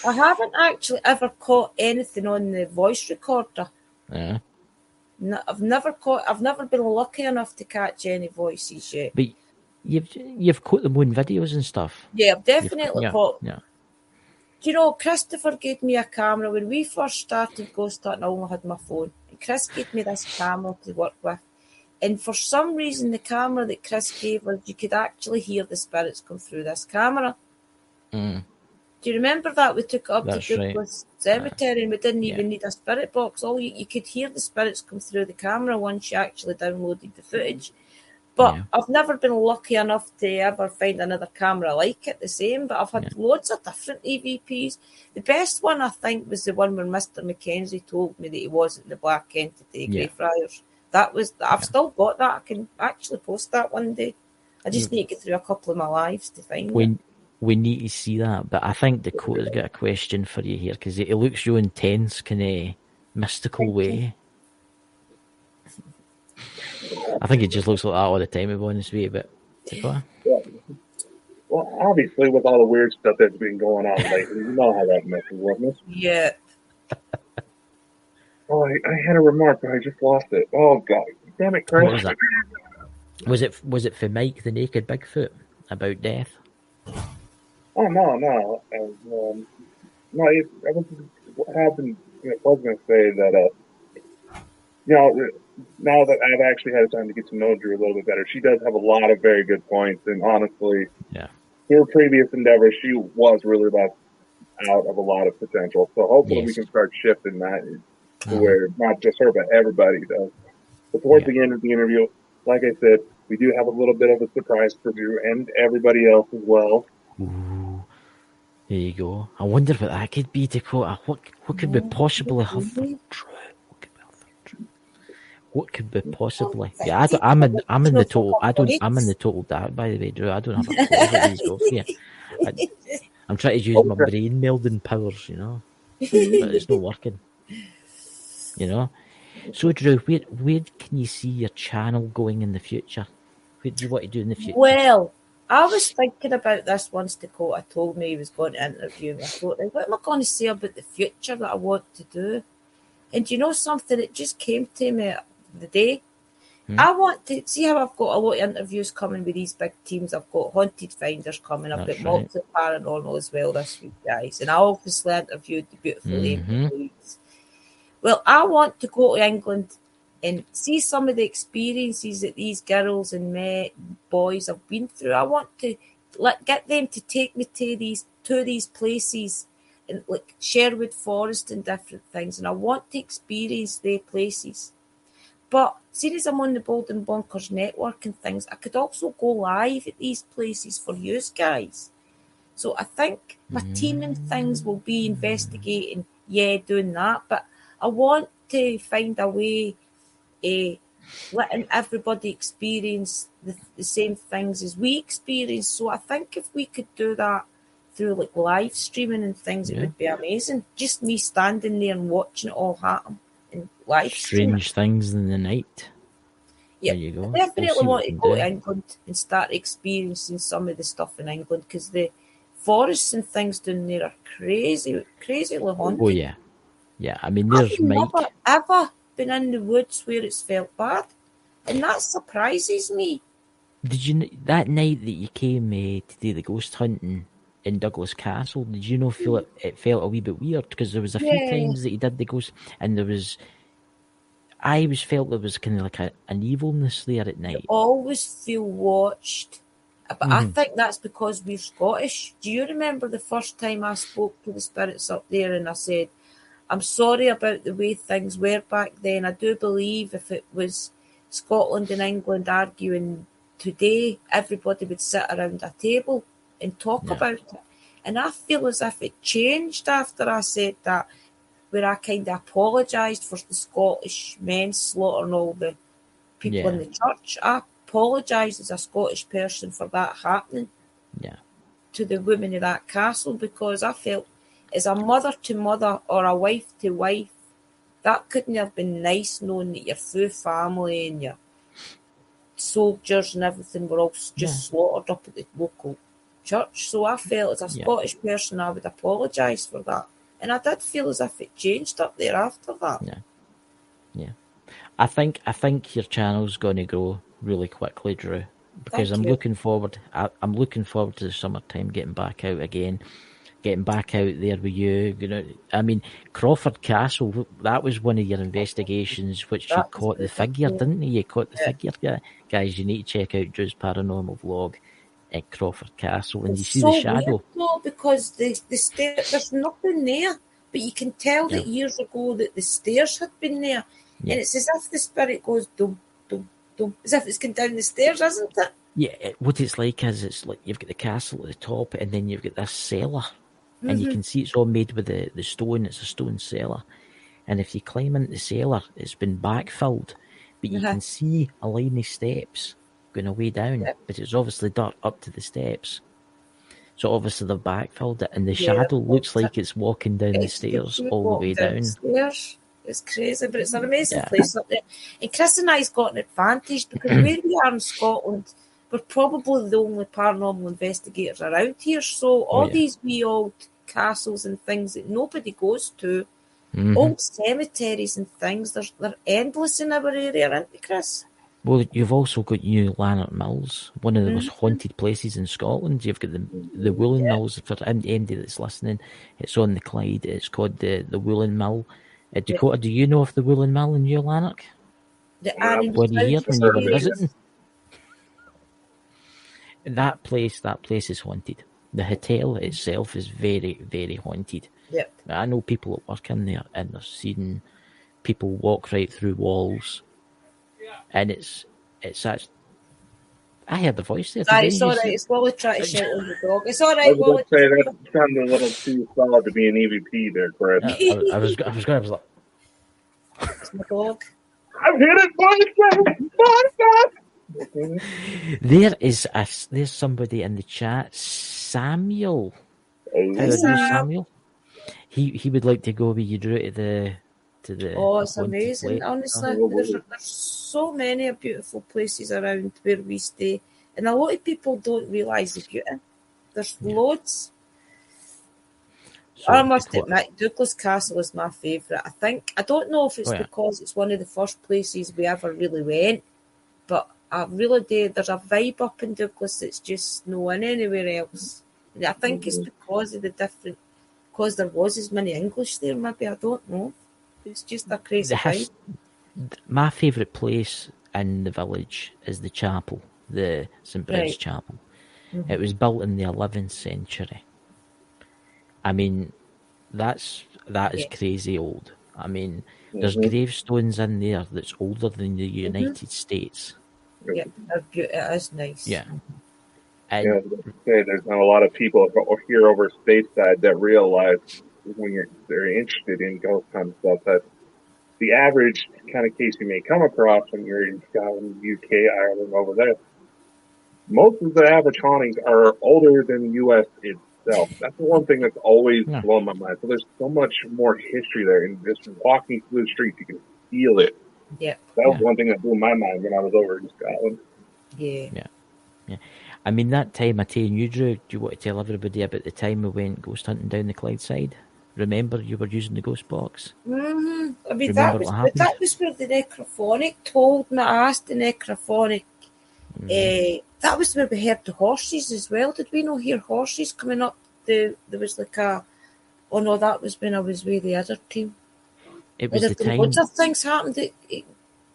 I haven't actually ever caught anything on the voice recorder. Yeah. No, I've never been lucky enough to catch any voices yet. But you've caught them on videos and stuff. Yeah, I've definitely caught. Yeah. Do you know, Christopher gave me a camera when we first started Ghost Hunting. I only had my phone, and Chris gave me this camera to work with. And for some reason, the camera that Chris gave us, you could actually hear the spirits come through this camera. Do you remember that? We took it up to Douglas Cemetery and we didn't even need a spirit box. All you could hear the spirits come through the camera once you actually downloaded the footage. But I've never been lucky enough to ever find another camera like it, the same. But I've had loads of different EVPs. The best one, I think, was the one where Mr. Mackenzie told me that he wasn't the Black Entity Greyfriars. I've still got that. I can actually post that one day. I just need to get through a couple of my lives to find it. We need to see that, but I think Dakota's got a question for you here because it looks real intense, kind of mystical way. I think it just looks like that all the time, to be honest with you, but Dakota? Yeah. Well, obviously, with all the weird stuff that's been going on lately, you know how that messes with us. Yeah. Oh, I had a remark, but I just lost it. Oh, God. Damn it, Chris. What was that? Was it for Mike the Naked Bigfoot about death? Oh, no. No, I was what happened. I was going to say that, now that I've actually had time to get to know Drew a little bit better, she does have a lot of very good points. And honestly, her previous endeavors, she was really left out of a lot of potential. So hopefully we can start shifting that to where not just her, but everybody does. But towards the end of the interview, like I said, we do have a little bit of a surprise for Drew and everybody else as well. Ooh, there you go. I wonder what that could be, Dakota. What could we possibly have for Drew? What could we possibly? Yeah, I'm in the total dark, by the way, Drew. I don't have a clue what these go for you. I'm trying to use my brain melding powers, but it's not working. So, Drew, where can you see your channel going in the future? What do you want to do in the future? Well, I was thinking about this once Dakota told me he was going to interview me. I thought, what am I going to say about the future that I want to do? And you know something? It just came to me the day. I want to see how I've got a lot of interviews coming with these big teams. I've got Haunted Finders coming. I've got Multi Paranormal as well this week, guys. And I obviously interviewed the beautiful Amy Louise. Well, I want to go to England and see some of the experiences that these girls and boys have been through. I want to get them to take me to these places, and like Sherwood Forest and different things. And I want to experience their places. But seeing as I'm on the Bold and Bonkers network and things, I could also go live at these places for you guys. So I think my team and things will be investigating, doing that. But I want to find a way letting everybody experience the same things as we experience. So I think if we could do that through like live streaming and things, it would be amazing. Just me standing there and watching it all happen in live streaming. Strange things in the night. Yeah, there you go. I definitely want to go to England and start experiencing some of the stuff in England, because the forests and things down there are crazily haunted. Oh yeah. I mean, there's Mike. I've never ever been in the woods where it's felt bad, and that surprises me. Did you that night that you came to do the ghost hunting in Douglas Castle? Did you know feel it felt a wee bit weird, because there was a few times that you did the ghost, and I always felt there was kind of like an evilness there at night. I always feel watched, but I think that's because we're Scottish. Do you remember the first time I spoke to the spirits up there and I said, I'm sorry about the way things were back then. I do believe if it was Scotland and England arguing today, everybody would sit around a table and talk about it. And I feel as if it changed after I said that, where I kind of apologised for the Scottish men slaughtering all the people in the church. I apologised as a Scottish person for that happening to the women of that castle, because I felt as a mother to mother or a wife to wife, that couldn't have been nice, knowing that your full family and your soldiers and everything were all just slaughtered up at the local church. So I felt as a Scottish person I would apologise for that. And I did feel as if it changed up there after that. Yeah. I think your channel's going to grow really quickly, Drew, because I'm looking forward to the summertime, getting back out again. Getting back out there with you, I mean, Crawford Castle, that was one of your investigations, which you caught the figure, didn't you? You caught the figure. Guys, you need to check out Drew's paranormal vlog at Crawford Castle, and you see the shadow. No, because the stairs, there's nothing there, but you can tell that years ago that the stairs had been there, and it's as if the spirit goes dum, dum, dum, as if it's going down the stairs, isn't it? Yeah, what it's like is it's like you've got the castle at the top, and then you've got this cellar. And you can see it's all made with the stone. It's a stone cellar. And if you climb into the cellar, it's been backfilled. But you can see a line of steps going away down. But it's obviously dark up to the steps. So obviously they've backfilled it. And the shadow looks like it's walking down the stairs all the way down. It's crazy, but it's an amazing place up there. And Chris and I's got an advantage because where we are in Scotland, we're probably the only paranormal investigators around here. So all these wee old castles and things that nobody goes to, old cemeteries and things, they're endless in our area, aren't they, Chris? Well, you've also got New Lanark Mills, one of the most haunted places in Scotland. You've got the Woolen Mills, for anybody that's listening. It's on the Clyde. It's called the Woolen Mill. Dakota, do you know of the Woolen Mill in New Lanark? When you were visiting? That place is haunted. The hotel itself is very, very haunted. Yep. I know people that work in there and they're seeing people walk right through walls. And it's actually, I heard the voice there. It's all right. It's Wally trying to shout on the dog. It's all right, Wally. I was going to say, that sounded a little too solid to be an EVP there, Chris. I was like... It's my dog. I've hit it twice! There's somebody in the chat, Samuel. Hey, Samuel. He would like to go with you, Drew, to the it's amazing. Honestly, there's so many beautiful places around where we stay, and a lot of people don't realise the beauty. There's loads. So I must admit, Douglas Castle is my favourite. I don't know if it's because it's one of the first places we ever really went, but I really do. There's a vibe up in Douglas that's just no in anywhere else. And I think it's because of because there was as many English there. Maybe, I don't know. It's just a crazy vibe. My favourite place in the village is the chapel, the St. Brigid's Chapel. It was built in the 11th century. I mean, that is crazy old. I mean, there's gravestones in there that's older than the United States. Yeah, it is nice. Yeah. There's not a lot of people here over stateside that realize when they're interested in ghost hunt stuff that the average kind of case you may come across when you're in Scotland, UK, Ireland, over there, most of the average hauntings are older than the U.S. itself. That's the one thing that's always blown my mind. So there's so much more history there, and just walking through the streets, you can feel it. Yeah, that was one thing that blew my mind when I was over in Scotland. Yeah. I mean, that time I tell you, Drew, do you want to tell everybody about the time we went ghost hunting down the Clyde side? Remember, you were using the ghost box? Mm-hmm. I mean, that was where the necrophonic told me. I asked the necrophonic. That was where we heard the horses as well. Did we not hear horses coming up? There was like a... Oh, no, that was when I was with the other team. It was the time... Lots of things happened.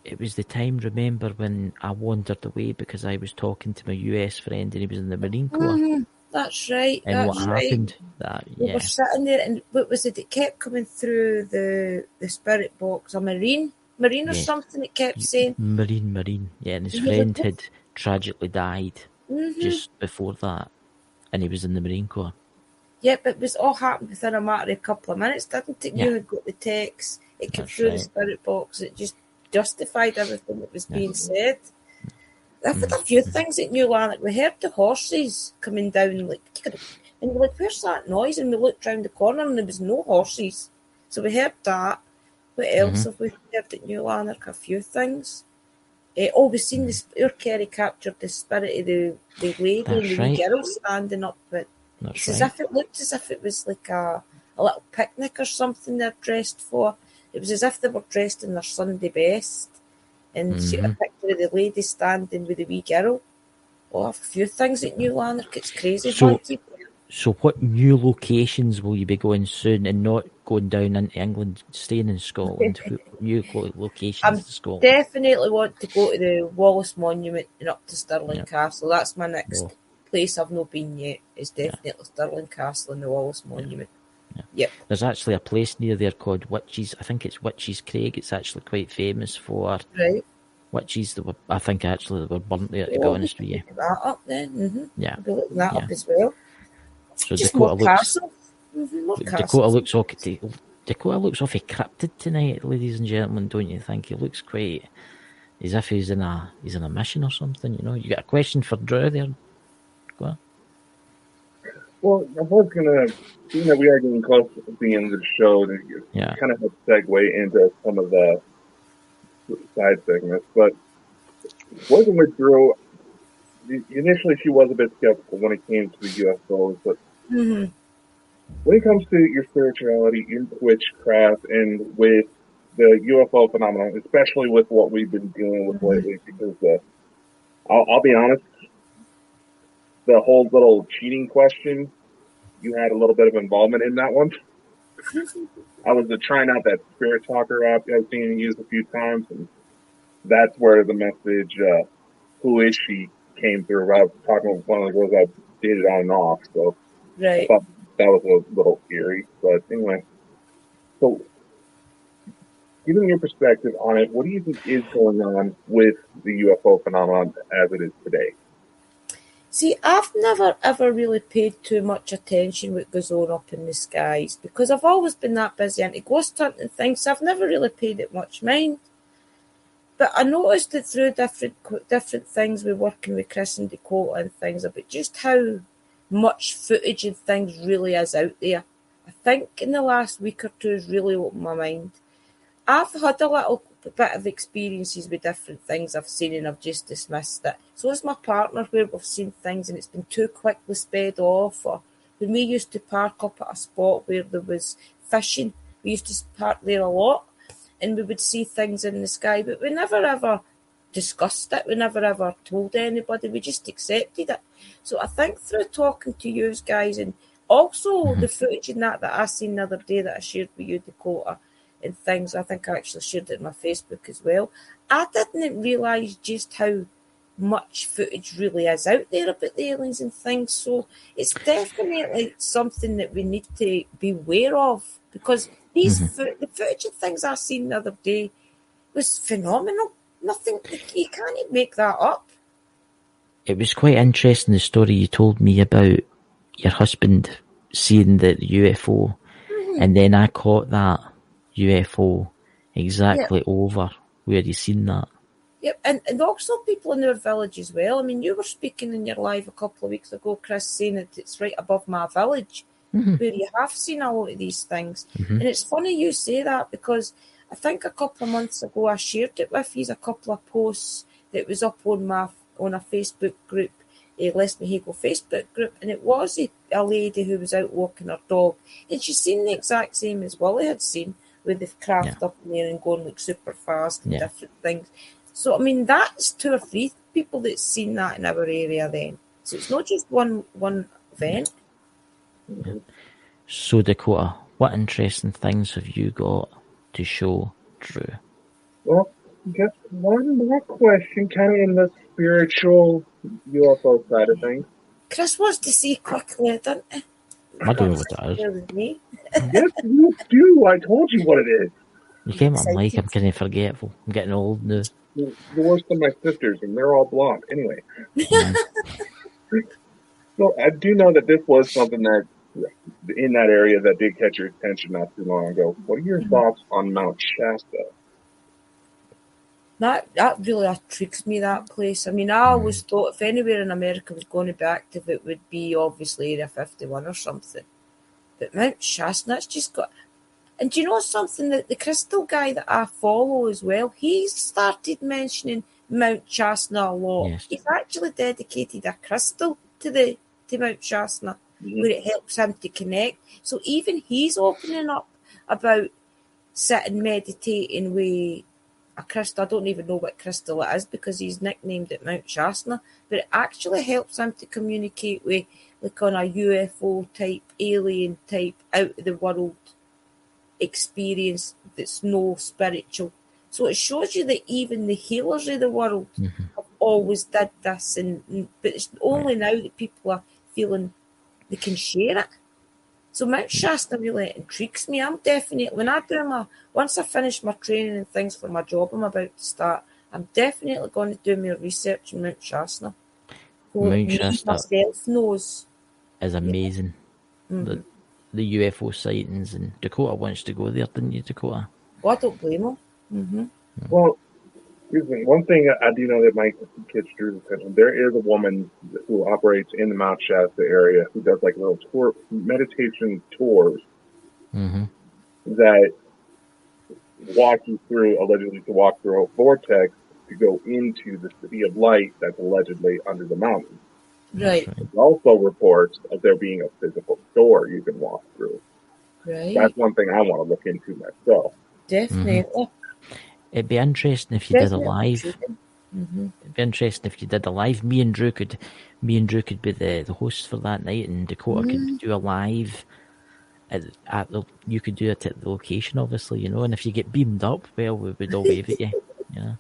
It was the time, remember, when I wandered away because I was talking to my US friend and he was in the Marine Corps. Mm-hmm. That's right. And what happened? We were sitting there, and what was it? It kept coming through the spirit box. A marine or something. It kept saying marine. Yeah, and his friend had tragically died just before that, and he was in the Marine Corps. Yeah, but it was all happened within a matter of a couple of minutes, didn't it? You had got the text. It came through the spirit box. It just justified everything that was being said. I've had a few things at New Lanark. We heard the horses coming down, and we were like, where's that noise? And we looked round the corner and there was no horses. So we heard that. What else have we heard at New Lanark? A few things. We've seen our Kerry captured the spirit of the lady and the wee girl standing up. But it looked as if it was like a little picnic or something they're dressed for. It was as if they were dressed in their Sunday best. And she had a picture of the lady standing with the wee girl. Oh, a few things at New Lanark. It's crazy. So what new locations will you be going soon, and not going down into England, staying in Scotland? New locations to Scotland? Definitely want to go to the Wallace Monument and up to Stirling Castle. That's my next place I've not been yet. Is definitely Stirling Castle and the Wallace Monument. Yep. There's actually a place near there called Witches. I think it's Witches Craig. It's actually quite famous for witches that were. I think actually they were burnt there. To be honest with you. That up then. Yeah. I'll be looking that up as well. So just Dakota looks. Dakota looks awfully cryptid tonight, ladies and gentlemen. Don't you think? He looks quite as if he's in a mission or something. You know. You got a question for Drew there? Go on. Well, I was gonna, seeing that we are getting close to the end of the show, to kind of segue into some of the side segments. But working with Drew, initially she was a bit skeptical when it came to the UFOs, but when it comes to your spirituality, your witchcraft, and with the UFO phenomenon, especially with what we've been dealing with lately, because I'll be honest, the whole little cheating question, you had a little bit of involvement in that one. I was trying out that Spirit Talker app I've seen used a few times, and that's where the message, who is she, came through. I was talking with one of the girls I dated on and off, so I thought that was a little eerie. But anyway, so giving your perspective on it, what do you think is going on with the UFO phenomenon as it is today? See, I've never ever really paid too much attention what goes on up in the skies because I've always been that busy into ghost hunting things, so I've never really paid it much mind. But I noticed that through different things we're working with Chris and Dakota and things about just how much footage and things really is out there. I think in the last week or two has really opened my mind. I've had a little bit of experiences with different things I've seen and I've just dismissed it. So has my partner, where we've seen things and it's been too quickly sped off. Or when we used to park up at a spot where there was fishing, we used to park there a lot and we would see things in the sky, but we never ever discussed it. We never ever told anybody. We just accepted it. So I think through talking to you guys and also the footage and that I seen the other day that I shared with you, Dakota, and things, I think I actually shared it on my Facebook as well. I didn't realise just how much footage really is out there about the aliens and things. So it's definitely something that we need to be aware of because the footage and things I seen the other day was phenomenal. Nothing, you can't make that up. It was quite interesting, the story you told me about your husband seeing the UFO, and then I caught that UFO exactly over where you seen that. Yep, and also people in our village as well. I mean, you were speaking in your live a couple of weeks ago, Chris, saying that it's right above my village where you have seen a lot of these things. And it's funny you say that because I think a couple of months ago I shared it with you, a couple of posts that was up on a Facebook group, a Les Mexico Facebook group, and it was a lady who was out walking her dog, and she's seen the exact same as Willie had seen, with the craft up in there and going like super fast and different things. So, I mean, that's 2 or 3 people that's seen that in our area then. So it's not just one event. Yeah. So, Dakota, what interesting things have you got to show Drew? Well, just one more question, kind of in the spiritual UFO side of things. Chris wants to see quickly, doesn't he? I don't know what that is. Yes, you do. I told you what it is. You came on like I'm kind of forgetful. I'm getting old now. You're worse than my sisters, and they're all blonde. Anyway. So I do know that this was something that, in that area, that did catch your attention not too long ago. What are your thoughts on Mount Shasta? That really intrigues me, that place. I mean, I always thought if anywhere in America was going to be active, it would be obviously Area 51 or something. But Mount Shasta, that's just got... And do you know something? That the crystal guy that I follow as well, he started mentioning Mount Shasta a lot. Yes. He's actually dedicated a crystal to Mount Shasta, where it helps him to connect. So even he's opening up about sitting meditating with a crystal. I don't even know what crystal it is because he's nicknamed it Mount Shasta, but it actually helps him to communicate with, like, on a UFO type, alien type, out of the world experience that's no spiritual. So it shows you that even the healers of the world have always did this, but it's only now that people are feeling they can share it. So Mount Shasta really intrigues me. I'm definitely, once I finish my training and things for my job I'm about to start, I'm definitely going to do my research on Mount Shasta. So Mount Shasta myself knows. Is amazing. The UFO sightings, and Dakota wants to go there, didn't you, Dakota? Well, I don't blame him. Well, One thing I do know that might catch Drew's attention, there is a woman who operates in the Mount Shasta area who does like little meditation tours that walk you through, allegedly to walk through a vortex to go into the city of light that's allegedly under the mountain. Right. There's also reports of there being a physical door you can walk through. Right. That's one thing I want to look into myself. Definitely. It'd be interesting if you did a live. It'd be interesting if you did a live. Me and Drew could be the hosts for that night, and Dakota could do a live. You could do it at the location, obviously, and if you get beamed up, well, we would all wave at you. Yeah.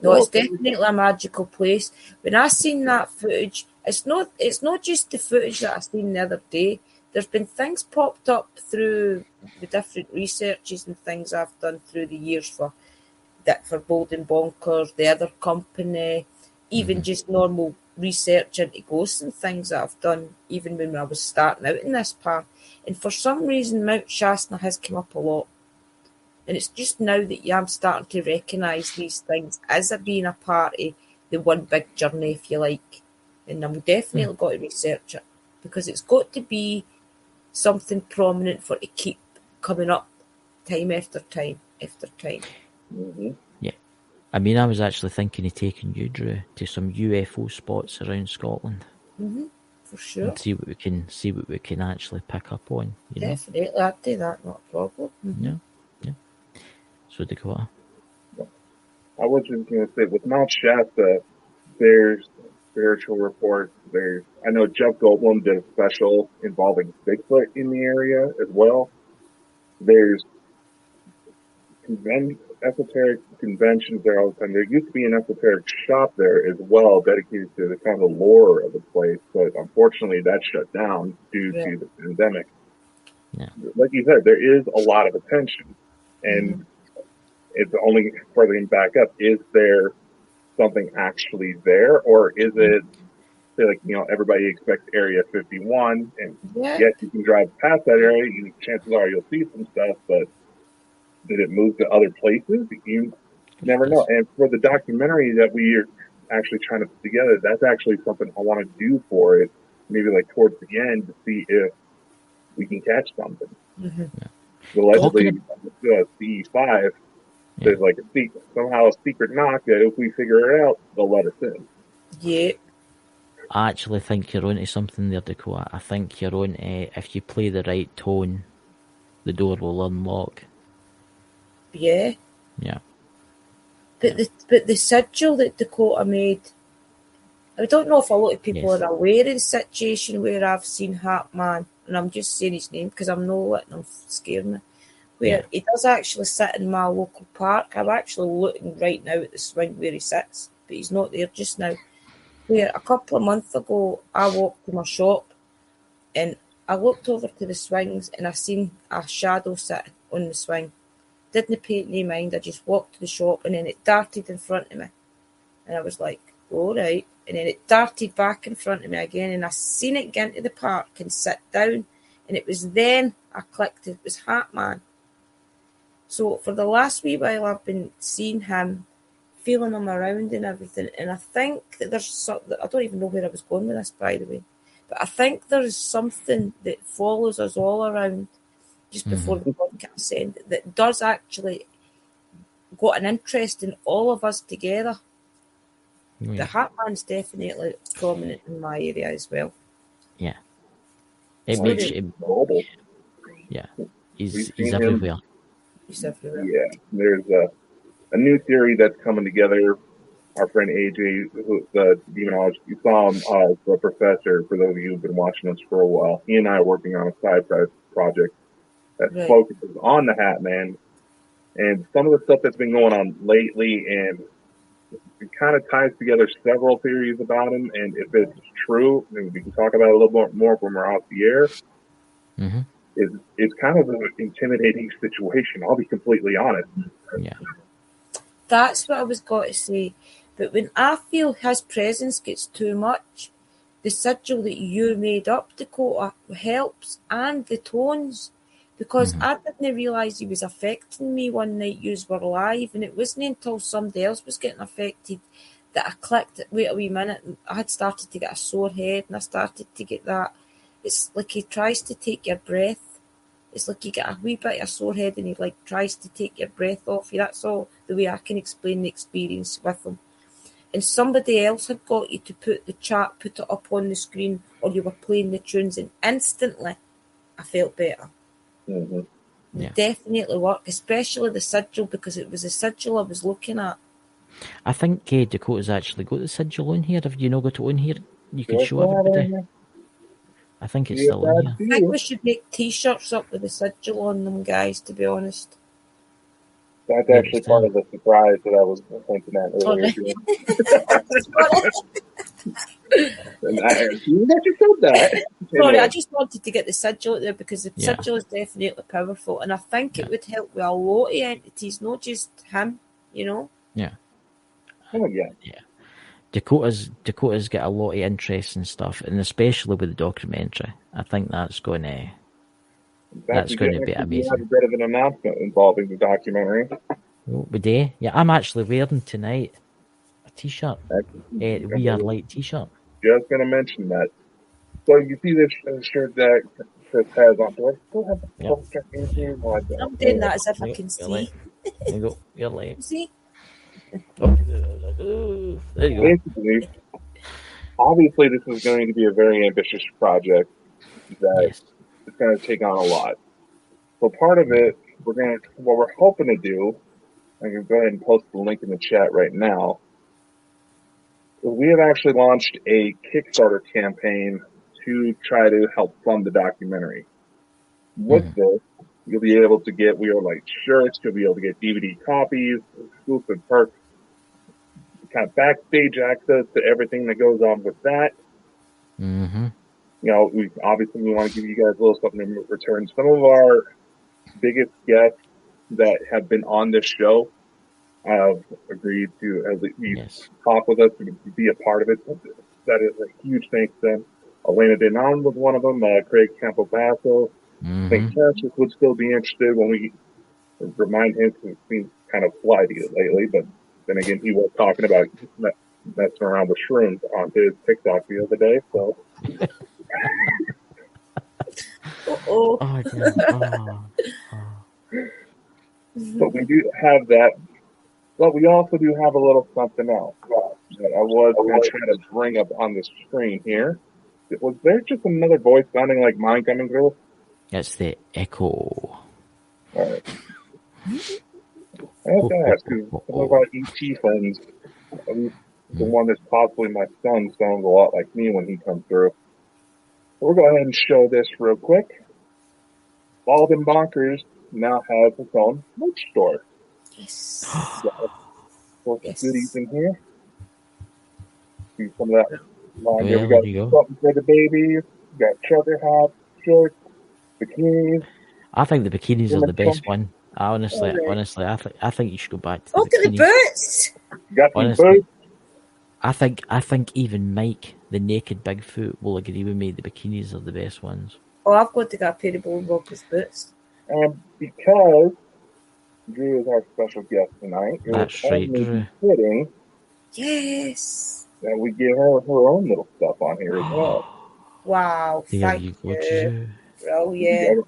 No, it's definitely a magical place. When I seen that footage, it's not just the footage that I seen the other day. There's been things popped up through the different researches and things I've done through the years for Bold and Bonkers, the other company, even just normal research into ghosts and things that I've done, even when I was starting out in this path. And for some reason, Mount Shasta has come up a lot. And it's just now that I'm starting to recognise these things as being a part of the one big journey, if you like. And I'm definitely got to research it, because it's got to be something prominent for it to keep coming up time after time after time. Yeah. I mean, I was actually thinking of taking you, Drew, to some UFO spots around Scotland. For sure. And see what we can actually pick up on. Definitely, I'd do that, not a problem. Yeah. So Dakota. I was just going to say, with Mount Shasta, there's spiritual reports. I know Jeff Goldblum did a special involving Bigfoot in the area as well. There's esoteric conventions there all the time. There used to be an esoteric shop there as well, dedicated to the kind of lore of the place, but unfortunately that shut down due to the pandemic. Yeah. Like you said, there is a lot of attention, and it's only further back up. Is there something actually there, or is it, say, like, everybody expects Area 51, and yes, you can drive past that area, chances are you'll see some stuff, but did it move to other places? You never know. And for the documentary that we are actually trying to put together, that's actually something I want to do for it, maybe like towards the end, to see if we can catch something. Allegedly, CE5, there's like somehow a secret knock that if we figure it out, they'll let us in. Yeah. I actually think you're onto something there, Dakota. I think you're on if you play the right tone, the door will unlock. Yeah. Yeah. But the sigil that Dakota made, I don't know if a lot of people are aware of the situation where I've seen Hatman, and I'm just saying his name because I'm not letting him scare me, where he does actually sit in my local park. I'm actually looking right now at the swing where he sits, but he's not there just now. Where a couple of months ago, I walked to my shop and I looked over to the swings and I seen a shadow sitting on the swing. Didn't pay any mind. I just walked to the shop and then it darted in front of me. And I was like, all right. And then it darted back in front of me again, and I seen it get into the park and sit down. And it was then I clicked, it was Hatman. So for the last wee while, I've been seeing him, feeling him around and everything. And I think that there's something, I don't even know where I was going with this, by the way, but I think there is something that follows us all around just before the podcast end that does actually got an interest in all of us together. The Hatman's definitely prominent in my area as well. Yeah. It makes global. Yeah. He's everywhere. He's everywhere. Yeah. There's a new theory that's coming together. Our friend AJ, who's the demonologist, you saw him, the professor, for those of you who've been watching us for a while. He and I are working on a side project that focuses on the Hatman and some of the stuff that's been going on lately, and it kind of ties together several theories about him. And if it's true, and we can talk about it a little bit more when we're off the air, it's kind of an intimidating situation. I'll be completely honest. Yeah. That's what I was going to say. But when I feel his presence gets too much, the sigil that you made up, Dakota, helps, and the tones. because I didn't realise he was affecting me one night you were live, and it wasn't until somebody else was getting affected that I clicked, wait a wee minute, and I had started to get a sore head, and I started to get that, it's like he tries to take your breath. It's like you get a wee bit of a sore head and he like tries to take your breath off you. That's all the way I can explain the experience with him. And somebody else had got you to put it up on the screen, or you were playing the tunes, and instantly I felt better. Mm-hmm. Yeah. Definitely worked, especially the sigil, because it was the sigil I was looking at. I think Dakota's actually got the sigil on here. Have you not got it on here? You could show everybody. I think it's still on here. I think we should make t-shirts up with the sigil on them, guys, to be honest. That's actually part of the surprise that I was pointing at earlier. You said that. Sorry, I just wanted to get the sigil out there because the sigil is definitely powerful, and I think it would help with a lot of entities, not just him, you know? Yeah. Oh, yeah. Yeah. Dakota's got a lot of interesting stuff, and especially with the documentary. I think that's going to be amazing. You have a bit of an announcement involving the documentary. Oh, we do? Yeah, I'm actually wearing tonight a t-shirt. We Are Light t-shirt. Just going to mention that. So you see this shirt that Chris has on. Do I still have the poster in here? I'm doing that as if I can see. There you go. You're late. See? Oh, there you go. Basically, obviously, this is going to be a very ambitious project that is going to take on a lot. So part of it, what we're hoping to do, I can go ahead and post the link in the chat right now. We have actually launched a Kickstarter campaign to try to help fund the documentary. With this, you'll be able to get We Are Light shirts, you'll be able to get DVD copies, exclusive perks, kind of backstage access to everything that goes on with that. Mm-hmm. You know, we want to give you guys a little something in return. Some of our biggest guests that have been on this show have agreed to at least talk with us and be a part of it. That is a huge thanks to them. Elena Denon was one of them. Craig Campobasso. I think Francis would still be interested when we remind him, because it's been kind of flighty lately, but then again, he was talking about messing around with shrooms on his TikTok the other day, so. But we do have that. But we also do have a little something else that I was going to try to bring up on the screen here. Was there just another voice sounding like mine coming through? It's the echo. All right. I have to ask, because some of our ET friends, at least the one that's possibly my son, sounds a lot like me when he comes through. So we'll go ahead and show this real quick. Bald and Bonkers now has its own merch store. Yes. Goodies in here. See some of that. Yeah, we got something for the babies. We got trucker hats, shorts, bikinis. I think the bikinis are the best one. Honestly, I think you should go back to the look bikinis. At the boots. Got the boots. I think even Mike, the naked Bigfoot, will agree with me. The bikinis are the best ones. Oh, I've got to get a pair of Bonkers boots. Because Drew is our special guest tonight, that's right, Drew. Fitting, yes. That we give her own little stuff on here as well. Wow, thank you. Drew. Brilliant.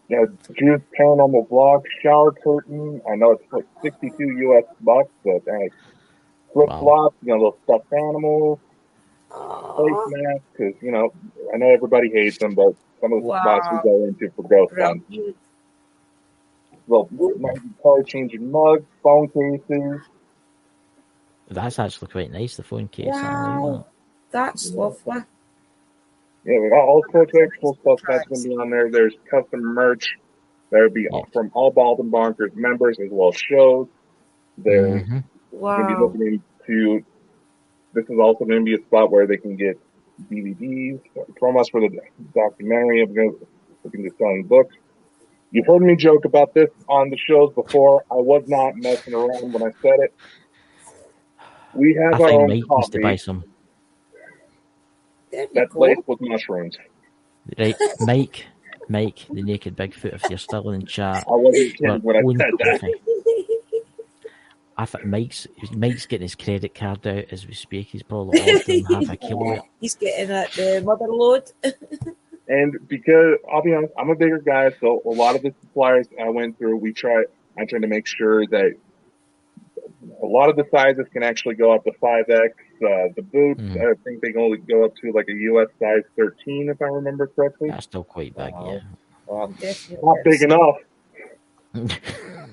Yeah, Drew's Paranormal blog, shower curtain. I know it's like $62 US, but flip flops, little stuffed animals, face masks, because, I know everybody hates them, but some of the spots we go into for ghost hunts. Well, color changing mugs, phone cases. That's actually quite nice, the phone case. Wow, that's lovely. Yeah, we got all sorts of extra stuff that's going to be on there. There's custom merch. There'll be from all Bald and Bonkers members as well as shows. There's going to be looking into. This is also going to be a spot where they can get DVDs from us for the documentary. I'm looking to selling books. You've heard me joke about this on the shows before. I was not messing around when I said it. We have our own Mike coffee. Needs to buy some. That's laced with mushrooms. Right, Mike, the naked Bigfoot, if you're still in chat, I wasn't we're kidding when I own said that. coffee. I think Mike's getting his credit card out as we speak. He's probably ordering half a kilo. He's getting at the mother load. And because I'll be honest, I'm a bigger guy, so a lot of the suppliers I went through, I tried to make sure that a lot of the sizes can actually go up to 5X. The boots, I think they can only go up to like a US size 13, if I remember correctly. That's still quite big, yeah. Oh, I'm definitely Not big enough.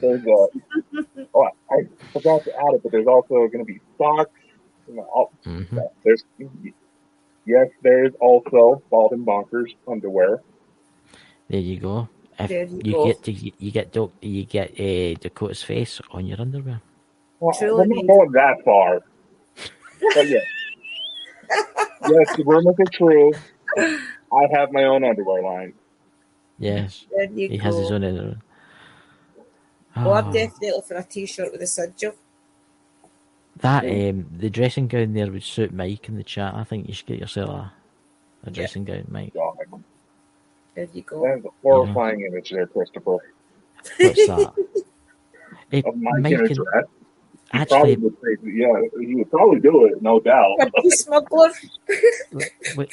There's I forgot to add it, but there's also going to be socks. There's also Bald and Bonkers underwear. There you go. You get Dakota's face on your underwear. Well, I'm not going that far. But yes, the rumors are true. I have my own underwear line. Yes, he has his own underwear. Well, I'm definitely for a t-shirt with a sigil. That the dressing gown there would suit Mike in the chat. I think you should get yourself a dressing gown, Mike. God. There you go. That is a horrifying image there, Christopher. What's that? Of Mike Mike in a dress. Actually, he would probably do it, no doubt. Cookie smuggler.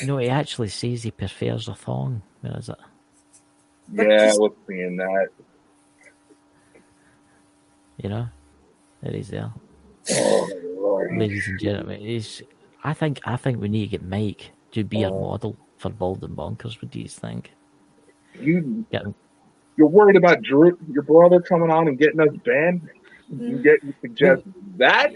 No, he actually says he prefers a thong. Where is it? Yeah, I was seeing that. You know, there he's there. Oh, Lord. Ladies and gentlemen, I think we need to get Mike to be our model for Bald and Bonkers. What do you think? You're worried about Drew, your brother coming on and getting us banned? You suggest that?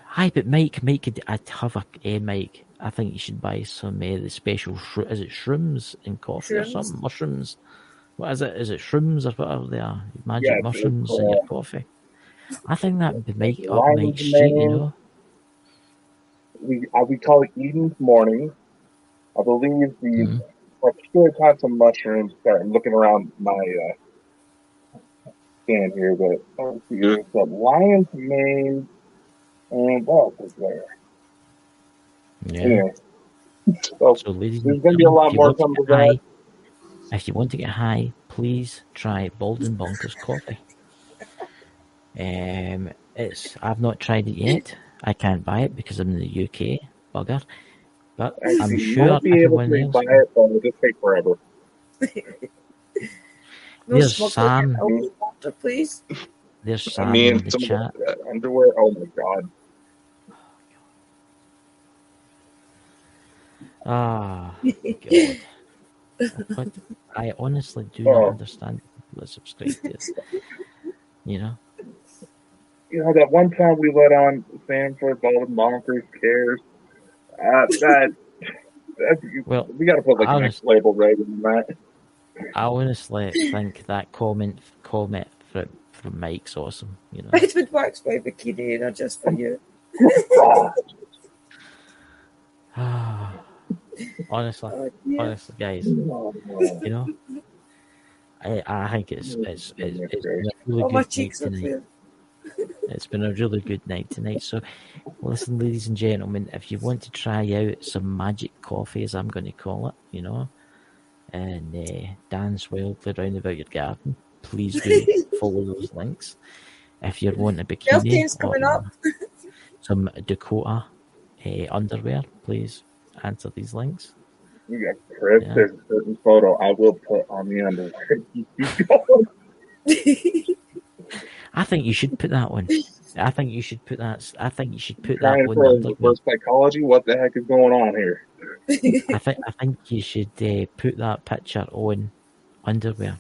Hi, but Mike, I'd have a Mike. I think you should buy some the special is it shrooms in coffee or something? Mushrooms. What is it? Is it shrooms or whatever they are? Magic mushrooms in your coffee. I think that would make up Mike's street, you know. We call it Eden's Morning. I believe I should have some mushrooms. Sorry, I'm looking around my stand here, but let's see. There's some lion's mane, and what else is there? Yeah. Anyway. So ladies, there's going to be a lot more coming to that. If you want to get high, please try Bald and Bonkers coffee. I've not tried it yet. I can't buy it because I'm in the UK, bugger. But I'm sure everyone else. Buy it, but it'll just take forever. There's Sam. Water, please. There's Sam in the chat. Underwear. Oh my god. God. But I honestly do not understand people that subscribe to this. You know? You know, that one time we let on Sam for Bald and Bonkers cares. Well, we got to put like a next label right in that. I honestly think that comment from Mike's awesome. You know, Edward works by bikini, not just for you. honestly, guys, you know, I think it's been a really good night tonight. It's been a really good night tonight. So, listen, ladies and gentlemen, if you want to try out some magic coffee, as I'm going to call it, you know, and dance wildly round about your garden, please do follow those links. If you're wanting a bikini or some Dakota underwear, please answer these links. You got Chris. Yeah. There's a certain photo I will put on the underwear. I think you should put that one. I think you should put that. I think you should put that one. Reverse psychology. What the heck is going on here? I think you should put that picture on underwear.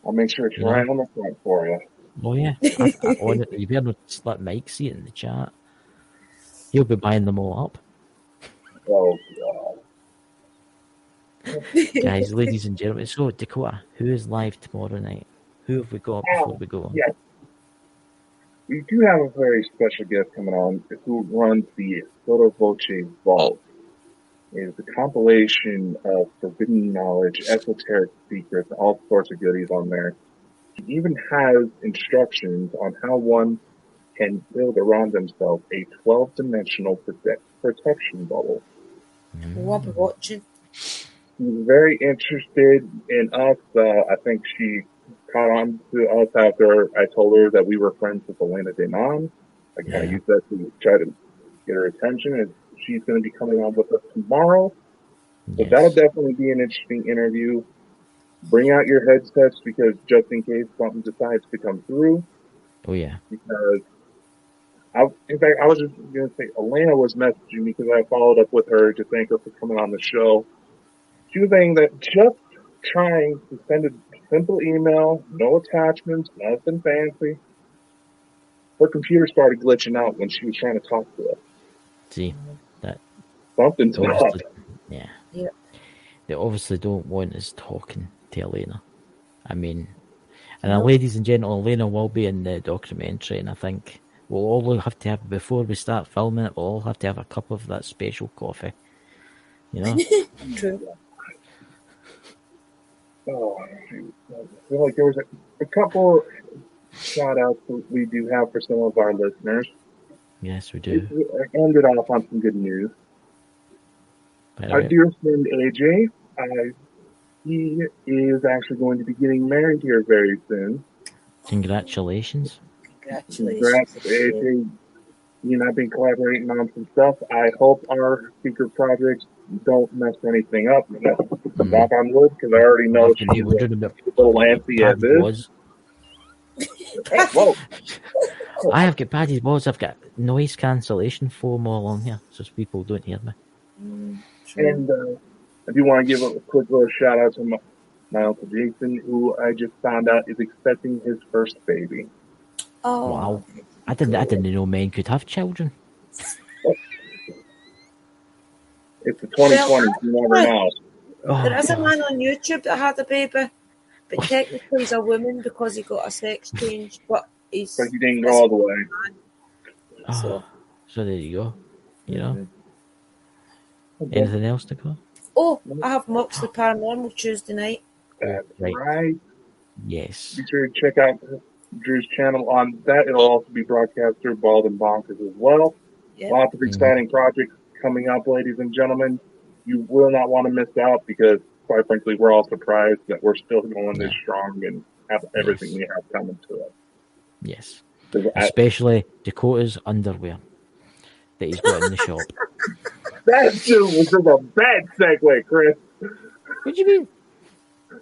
I'll make sure it's right on the front for you. Oh yeah, you better not let Mike see it in the chat. He'll be buying them all up. Oh god, guys, ladies and gentlemen. So Dakota, who is live tomorrow night? Who have we got before we go on? Yes. We do have a very special guest coming on who runs the Soto Voce Vault. It is a compilation of forbidden knowledge, esoteric secrets, all sorts of goodies on there. He even has instructions on how one can build around themselves a 12-dimensional protection bubble. We'll be watching. she's very interested in us. I think she caught on to us after I told her that we were friends with Elena Denon. I kind of used that to try to get her attention. And she's going to be coming on with us tomorrow. So that'll definitely be an interesting interview. Bring out your headsets because just in case something decides to come through. Oh, yeah. Because, in fact, I was just going to say, Elena was messaging me because I followed up with her to thank her for coming on the show. She was saying that just trying to send a simple email, no attachments, nothing fancy, her computer started glitching out when she was trying to talk to us. See, that something's up. Yeah. Yep. They obviously don't want us talking to Elena. I mean, and ladies and gentlemen, Elena will be in the documentary, and I think we'll all have to have, before we start filming it, we'll all have to have a cup of that special coffee. You know? True. Oh, I feel like there was a couple shout outs that we do have for some of our listeners. Yes, we do. I ended off on some good news. Our dear friend AJ, he is actually going to be getting married here very soon. Congratulations. Congrats, AJ. You and I have been collaborating on some stuff. I hope our secret projects don't mess anything up. Knock on wood, because I already know she's a little antsy at this. Whoa. I have got Paddy's balls. I've got noise cancellation foam all on here, so people don't hear me. And I do want to give a quick little shout out to my Uncle Jason, who I just found out is expecting his first baby. Oh wow! I didn't know men could have children. It's the 2020. You never know. There is a man on YouTube that had a baby, but technically he's a woman because he got a sex change, but he didn't go all the way. So there you go. You know. Anything else to go? Oh, I have Moxley Paranormal Tuesday night. That's right. Yes. Be sure to check out Drew's channel on that. It'll also be broadcast through Bald and Bonkers as well. Yep. Lots of exciting projects coming up, ladies and gentlemen. You will not want to miss out because, quite frankly, we're all surprised that we're still going this strong and have everything we have coming to us. Yes. Especially Dakota's underwear that he's got in the shop. That dude was just a bad segue, Chris. What do you mean?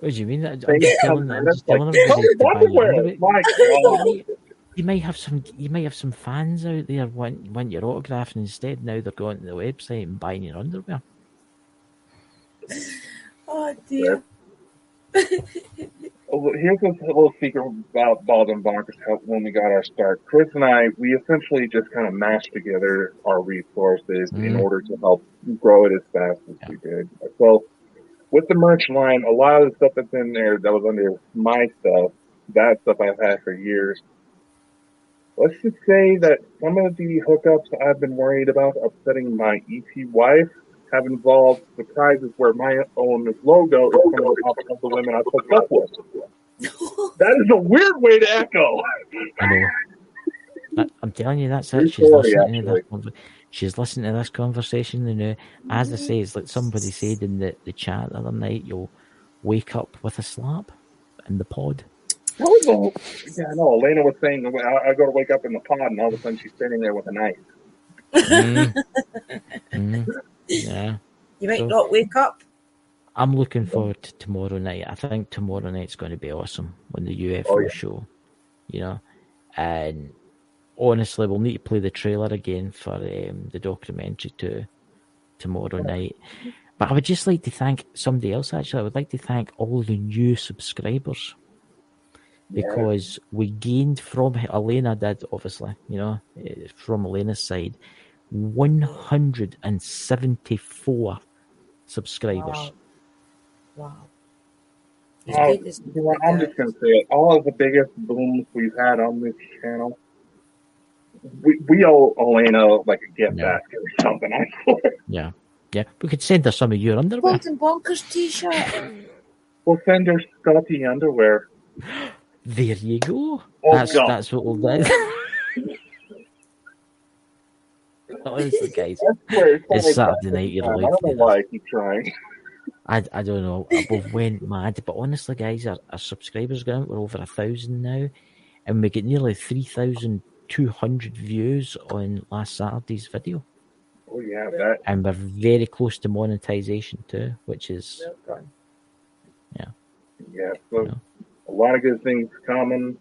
What do you mean? I'm just telling him to buy underwear. My God. You might have some fans out there want your autograph, and instead now they're going to the website and buying your underwear. Oh dear. Here's a little secret about Bald and Bonkers when we got our start. Chris and I, we essentially just kind of mashed together our resources in order to help grow it as fast as we did. So with the merch line, a lot of the stuff that's in there that was under my stuff, that stuff I've had for years. Let's just say that some of the hookups I've been worried about upsetting my EP wife have involved surprises where my own logo is coming off of the women I've hooked up with. That is a weird way to echo. I know. I'm telling you, that's it. She's listening to this conversation, and as I say, it's like somebody said in the chat the other night, you'll wake up with a slap in the pod. Yeah, I know. Elena was saying I go to wake up in the pod, and all of a sudden she's sitting there with a knife. Yeah. You might not wake up. I'm looking forward to tomorrow night. I think tomorrow night's going to be awesome on the UFO show, and honestly, we'll need to play the trailer again for the documentary tomorrow night. But I would just like to thank somebody else, actually. I would like to thank all the new subscribers because we gained from Elena did, obviously, from Elena's side, 174 subscribers. Wow. I'm just going to say it. All of the biggest booms we've had on this channel, we owe Elena like a gift basket or something, I swear. Yeah. We could send her some of your underwear. Golden Bonkers t-shirt. We'll send her Scotty underwear. There you go. Oh, that's what we'll do. Honestly, guys, it's Saturday night. You're I don't know why I keep trying. I don't know. We've went mad, but honestly, guys, our subscribers count, we're over 1,000 now, and we get nearly 3,200 views on last Saturday's video. Oh yeah, that. And we're very close to monetization too, which is So a lot of good things coming.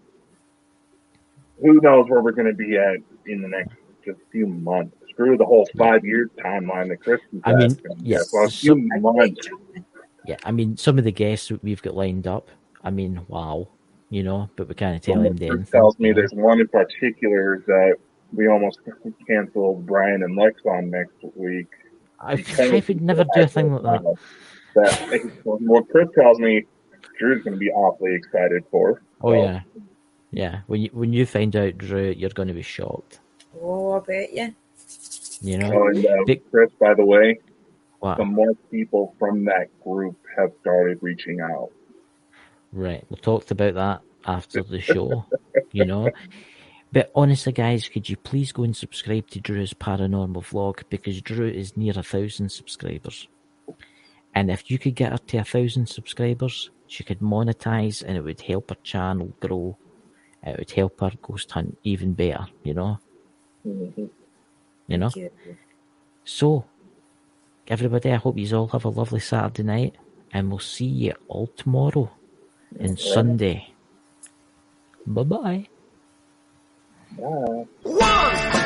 Who knows where we're going to be at in the next just few months? Screw the whole 5-year timeline that Chris has. I mean, a few months. Yeah, I mean, some of the guests that we've got lined up, I mean, wow, but we can't tell him anything. Tells me there's one in particular that we almost canceled Brian and Lex on next week. I would never do a thing like that. What Chris tells me, Drew's going to be awfully excited for. Oh yeah, yeah. When you find out, Drew, you're going to be shocked. Oh, I bet you. Chris, by the way, what? Some more people from that group have started reaching out. Right, we talked about that after the show, But honestly, guys, could you please go and subscribe to Drew's Paranormal vlog, because Drew is near 1,000 subscribers. And if you could get her to 1,000 subscribers, she could monetize, and it would help her channel grow. It would help her ghost hunt even better, Mm-hmm. So, everybody, I hope you all have a lovely Saturday night, and we'll see you all tomorrow and Sunday. Bye-bye. Bye. One.